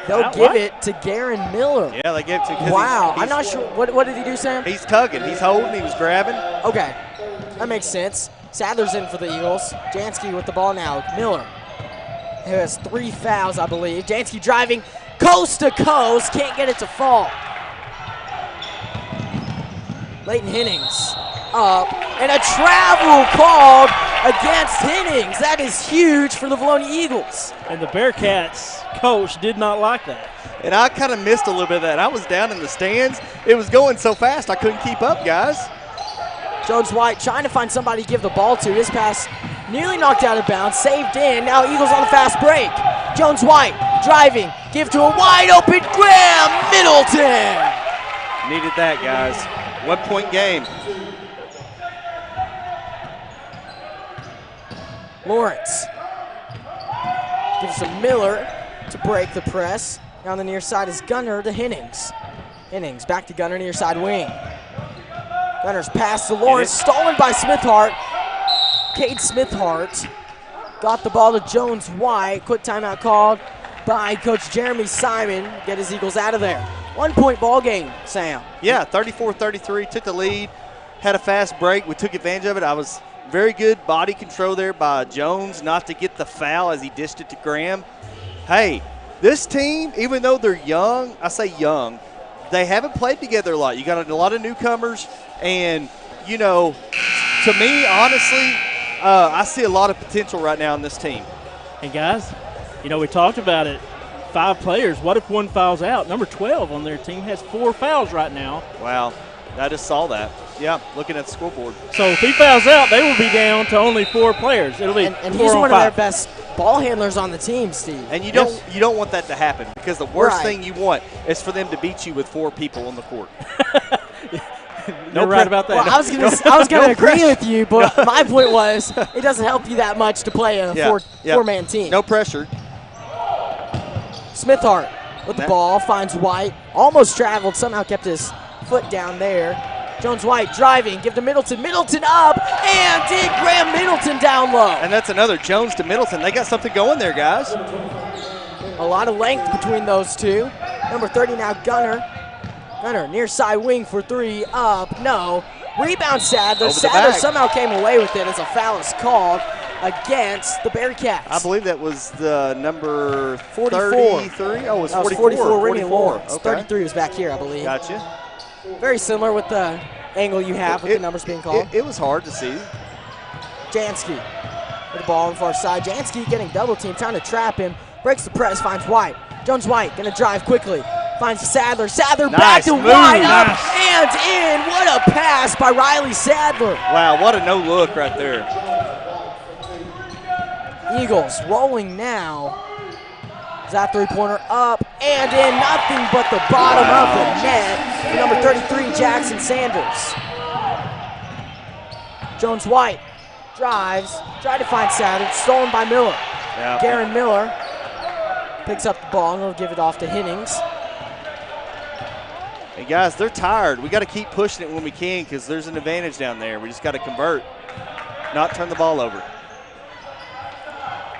They'll Wow, give what? it to Garen Miller. Yeah, they gave it to him. Wow, I'm not sure. What did he do, Sam? He's tugging. He's holding. He was grabbing. Okay, that makes sense. Sadler's in for the Eagles. Jansky with the ball now. Miller, who has 3 fouls, I believe. Jansky driving coast to coast, can't get it to fall. Leighton Hennings up, and a travel called against Hennings. That is huge for the Vilonia Eagles. And the Bearcats coach did not like that. And I kind of missed a little bit of that. I was down in the stands. It was going so fast I couldn't keep up, guys. Jones White trying to find somebody to give the ball to. His pass nearly knocked out of bounds, saved in. Now Eagles on the fast break. Jones White driving, give to a wide open Graham Middleton. Needed that, guys. 1 point game. Lawrence gives to Miller to break the press. Down the near side is Gunner to Hennings. Hennings back to Gunner near side wing. Gunner's pass to Lawrence, stolen by Smithhart. Cade Smithhart got the ball to Jones White. Quick timeout called by Coach Jeremy Simon. Get his Eagles out of there. 1 point ball game, Sam. Yeah, 34-33, took the lead, had a fast break. We took advantage of it. I was very good body control there by Jones not to get the foul as he dished it to Graham. Hey, this team, even though they're young, I say young, they haven't played together a lot. You got a lot of newcomers, and, you know, to me, honestly, I see a lot of potential right now in this team. And guys, you know, we talked about it. 5 players. What if one fouls out? Number 12 on their team has 4 fouls right now. Wow, I just saw that. Yeah, looking at the scoreboard. So if he fouls out, they will be down to only 4 players. It'll be And 4 he's on one of their 5. best ball handlers on the team, Steve. And you Yes. don't want that to happen, because the worst Right. thing you want is for them to beat you with 4 people on the court. You're right about that. Well, I was gonna No agree pressure. with you, but my point was it doesn't help you that much to play a Yeah, yeah. four-man team. No pressure. Smithhart with the That- ball, finds White, almost traveled, somehow kept his foot down there. Jones White driving, give to Middleton, Middleton up, and did Graham Middleton down low. And that's another Jones to Middleton. They got something going there, guys. A lot of length between those two. Number 30 now, Gunner. Gunner, near side wing for 3, up, no. Rebound Sadler. Over the Sadler back. somehow came away with it as a foul is called against the Bearcats. I believe that was the number 44. 33. Oh, it was That was 44. 44, Remy Lawrence. Okay. 33 was back here, I believe. Gotcha. Very similar with the angle you have with the numbers being called. It was hard to see. Jansky with the ball on the far side. Jansky getting double teamed, trying to trap him. Breaks the press, finds White. Jones White gonna drive quickly. Finds Sadler. Sadler back Nice to move. White up Nice. and in. What a pass by Riley Sadler. Wow, what a no look right there. Eagles rolling now. Is that 3-pointer up and in, nothing but the bottom of the net for number 33, Jackson Sanders. Jones White drives, tried to find Sadler, stolen by Miller. Yeah. Garen Miller picks up the ball and will give it off to Hennings. Hey, guys, they're tired. We got to keep pushing it when we can, because there's an advantage down there. We just got to convert, not turn the ball over.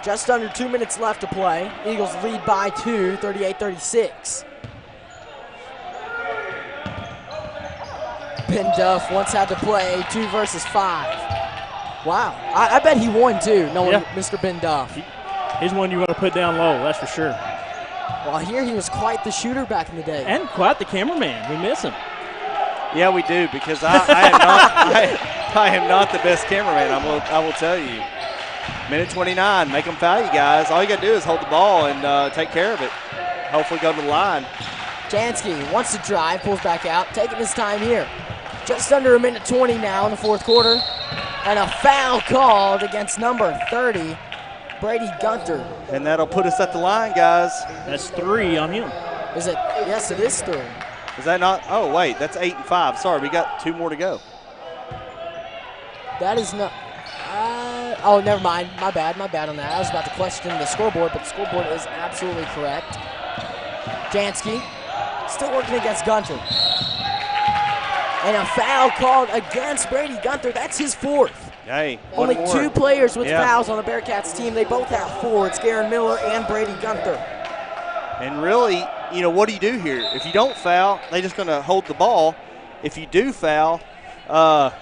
Just under 2 minutes left to play. Eagles lead by 2, 38-36. Ben Duff once had to play 2 versus 5. Wow, I bet he won too, knowing Mr. Ben Duff. He's one you want to put down low, that's for sure. Well, here he was quite the shooter back in the day. And quite the cameraman. We miss him. Yeah, we do, because I am not the best cameraman, I will tell you. Minute 29, make them foul you guys. All you got to do is hold the ball and take care of it. Hopefully go to the line. Jansky wants to drive, pulls back out, taking his time here. Just under a minute 20 now in the fourth quarter. And a foul called against number 30, Brady Gunter. And that'll put us at the line, guys. That's 3 on him. Is it? Yes, it is 3. Is that not? Oh, wait, that's 8 and 5. Sorry, we got 2 more to go. That is not. Oh, never mind. My bad on that. I was about to question the scoreboard, but the scoreboard is absolutely correct. Jansky still working against Gunter. And a foul called against Brady Gunter. That's his 4th. Hey, only more. 2 players with fouls on the Bearcats team. They both have 4. It's Garen Miller and Brady Gunter. And really, you know, what do you do here? If you don't foul, they're just going to hold the ball. If you do foul,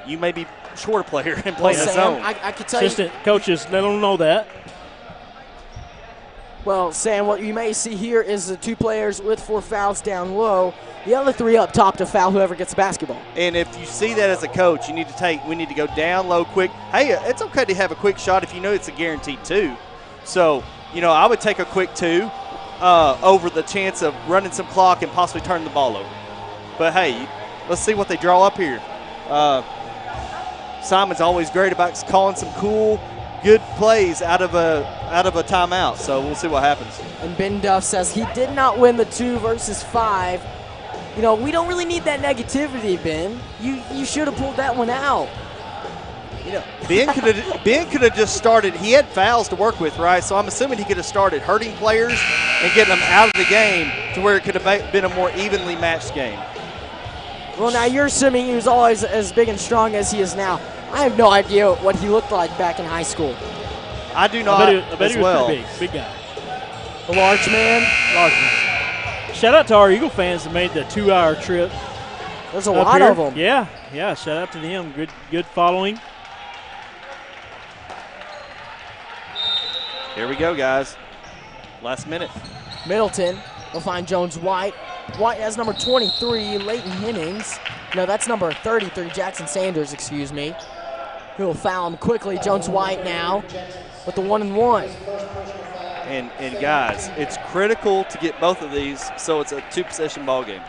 you may be short a player and play in the zone. I could tell you. Assistant coaches, they don't know that. Well, Sam, what you may see here is the 2 players with 4 fouls down low. The other 3 up top to foul whoever gets the basketball. And if you see that as a coach, we need to go down low quick. Hey, it's okay to have a quick shot if you know it's a guaranteed 2. So, you know, I would take a quick 2 over the chance of running some clock and possibly turning the ball over. But hey, let's see what they draw up here. Simon's always great about calling some cool, good plays out of a timeout. So we'll see what happens. And Ben Duff says he did not win the 2 versus 5. You know, we don't really need that negativity, Ben. You should have pulled that one out. You know, Ben could have just started. He had fouls to work with, right? So I'm assuming he could have started hurting players and getting them out of the game to where it could have been a more evenly matched game. Well, now you're assuming he was always as big and strong as he is now. I have no idea what he looked like back in high school. I do not. I bet he was pretty big guy. A large man. Large man. Shout out to our Eagle fans that made the 2-hour trip. There's a lot of them. Yeah. Shout out to them. Good following. Here we go, guys. Last minute. Middleton will find Jones White. White has number 23, Leighton Hennings. No, that's number 33, Jackson Sanders, excuse me. He'll foul him quickly. Jones White now with the 1-and-1. And guys, it's critical to get both of these so it's a 2-possession ball game.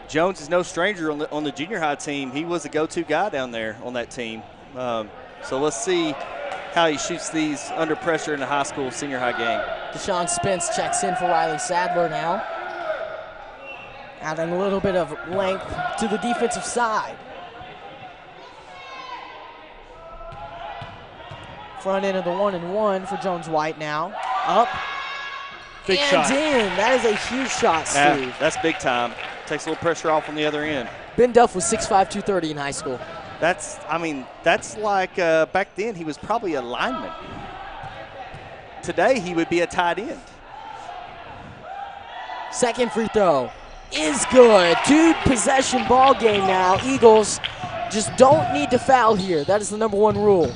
Jones is no stranger on the junior high team. He was a go-to guy down there on that team. So let's see how he shoots these under pressure in the high school senior high game. Deshaun Spence checks in for Riley Sadler now. Adding a little bit of length to the defensive side. Front end of the 1-and-1 for Jones White now. Up. Big and shot. in. That is a huge shot, Steve. That's big time. Takes a little pressure off on the other end. Ben Duff was 6'5", 230 in high school. That's like back then he was probably a lineman. Today he would be a tight end. Second free throw is good. 2-possession ball game now. Eagles just don't need to foul here. That is the number 1 rule.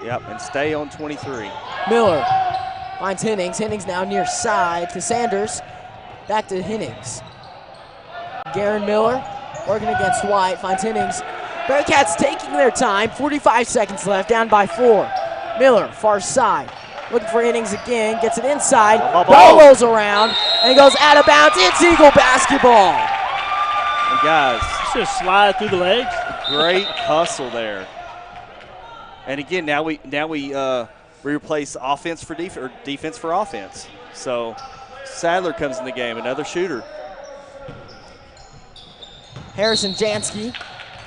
Yep, and stay on 23. Miller finds Hennings. Hennings now near side to Sanders. Back to Hennings. Garen Miller working against White. Finds Hennings. Bearcats taking their time. 45 seconds left. Down by 4. Miller, far side. Looking for Hennings again. Gets it inside. Ball rolls around and goes out of bounds. It's Eagle basketball. And guys, just slide through the legs. Great hustle there. And again, now we replace offense for defense for offense. So Sadler comes in the game, another shooter. Harrison Jansky,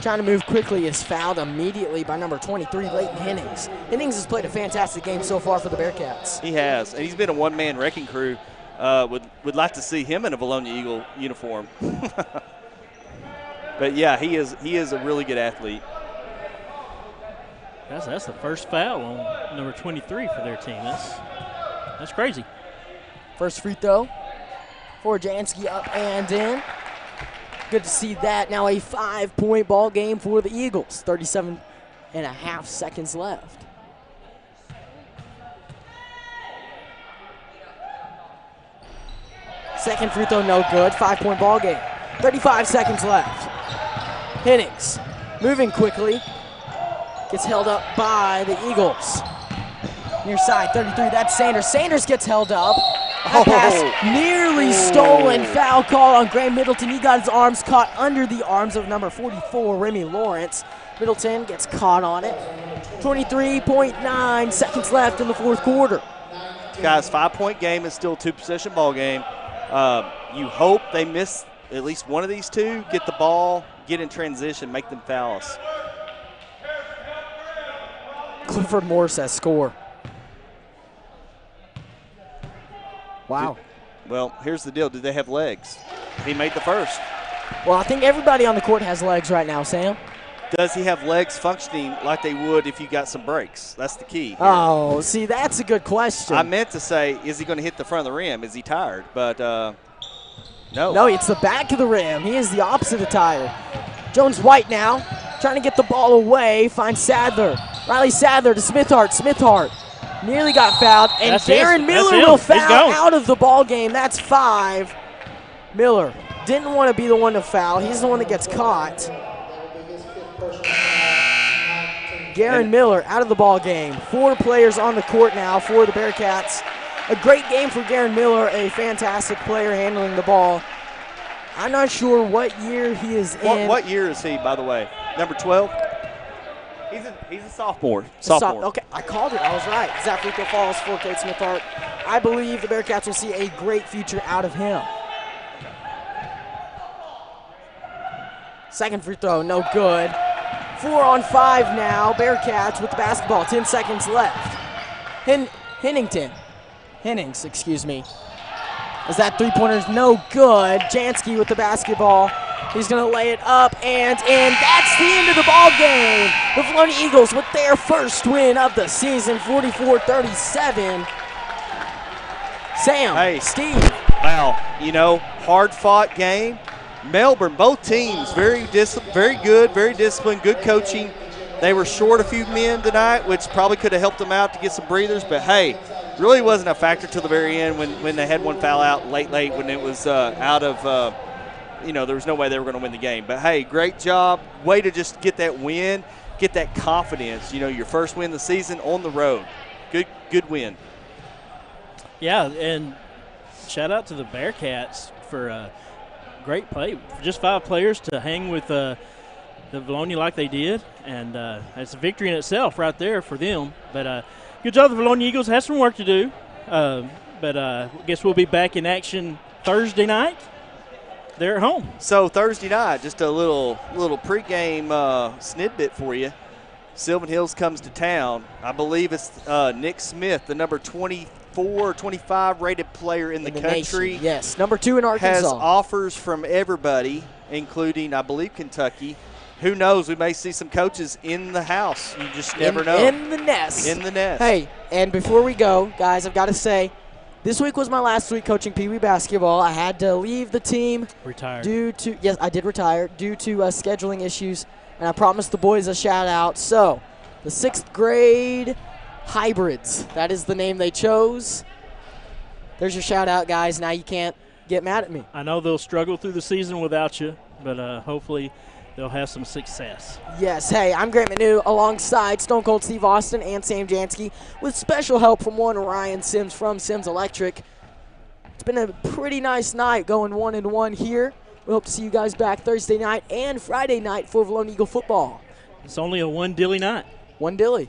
trying to move quickly, is fouled immediately by number 23, Leighton Hennings. Hennings has played a fantastic game so far for the Bearcats. He has, and he's been a one-man wrecking crew. Would like to see him in a Vilonia Eagle uniform. But yeah, he is a really good athlete. That's the first foul on number 23 for their team. That's crazy. First free throw for Jansky, up and in. Good to see that. Now a 5-point ball game for the Eagles. 37.5 seconds left. Second free throw, no good. 5-point ball game. 35 seconds left. Hennings moving quickly. Gets held up by the Eagles. Near side, 33, that's Sanders. Sanders gets held up. That pass nearly stolen. Foul call on Graham Middleton. He got his arms caught under the arms of number 44, Remy Lawrence. Middleton gets caught on it. 23.9 seconds left in the fourth quarter. Guys, 5-point game is still a 2-possession ball game. You hope they miss at least one of these two, get the ball, get in transition, make them fouls. Clifford Moore says score. Wow. Well, here's the deal. Did they have legs? He made the first. Well, I think everybody on the court has legs right now, Sam. Does he have legs functioning like they would if you got some breaks? That's the key here. Oh, see, that's a good question. I meant to say, is he going to hit the front of the rim? Is he tired? But no. No, it's the back of the rim. He is the opposite of tired. Jones-White now trying to get the ball away. Finds Sadler. Riley Sadler to Smithart. Smithart nearly got fouled. And Darren Miller will foul out of the ball game. That's 5. Miller didn't want to be the one to foul. He's the one that gets caught. Garen Miller out of the ball game. 4 players on the court now for the Bearcats. A great game for Garen Miller, a fantastic player handling the ball. I'm not sure what year he is in. What year is he, by the way? Number 12? He's a sophomore. Okay, I called it. I was right. Zach Rico Falls for Cade Smithart. I believe the Bearcats will see a great future out of him. Second free throw, no good. 4 on 5 now. Bearcats with the basketball. 10 seconds left. Hennings, excuse me. As that three-pointer's no good. Jansky with the basketball. He's going to lay it up and in. That's the end of the ball game. The Vilonia Eagles with their first win of the season, 44-37. Sam, hey, Steve. Wow, hard-fought game. Melbourne, both teams, very good, very disciplined, good coaching. They were short a few men tonight, which probably could have helped them out to get some breathers. But, hey, really wasn't a factor till the very end when they had one foul out late when it was out of there was no way they were going to win the game. But, hey, great job. Way to just get that win, get that confidence. Your first win of the season on the road. Good win. Yeah, and shout out to the Bearcats for great play. Just 5 players to hang with the Vilonia like they did, and it's a victory in itself right there for them. But good job, the Vilonia Eagles. Has some work to do, but I guess we'll be back in action Thursday night. They're at home. So Thursday night, just a little pregame snippet for you. Sylvan Hills comes to town. I believe it's Nick Smith, the number 24 or 25 rated player in the country. Nation. Yes, number 2 in Arkansas. Has offers from everybody, including, I believe, Kentucky. Who knows? We may see some coaches in the house. You just never know. In the nest. Hey, and before we go, guys, I've got to say, this week was my last week coaching Pee Wee basketball. I had to leave the team. Retired. Yes, I did retire due to scheduling issues, and I promised the boys a shout-out. So, the 6th grade hybrids, that is the name they chose. There's your shout-out, guys. Now you can't get mad at me. I know they'll struggle through the season without you, but hopefully they'll have some success. Yes. Hey, I'm Grant McNew alongside Stone Cold Steve Austin and Sam Jansky with special help from one Ryan Sims from Sims Electric. It's been a pretty nice night going 1-1 here. We hope to see you guys back Thursday night and Friday night for Vilonia Eagle football. It's only a one dilly night. One dilly.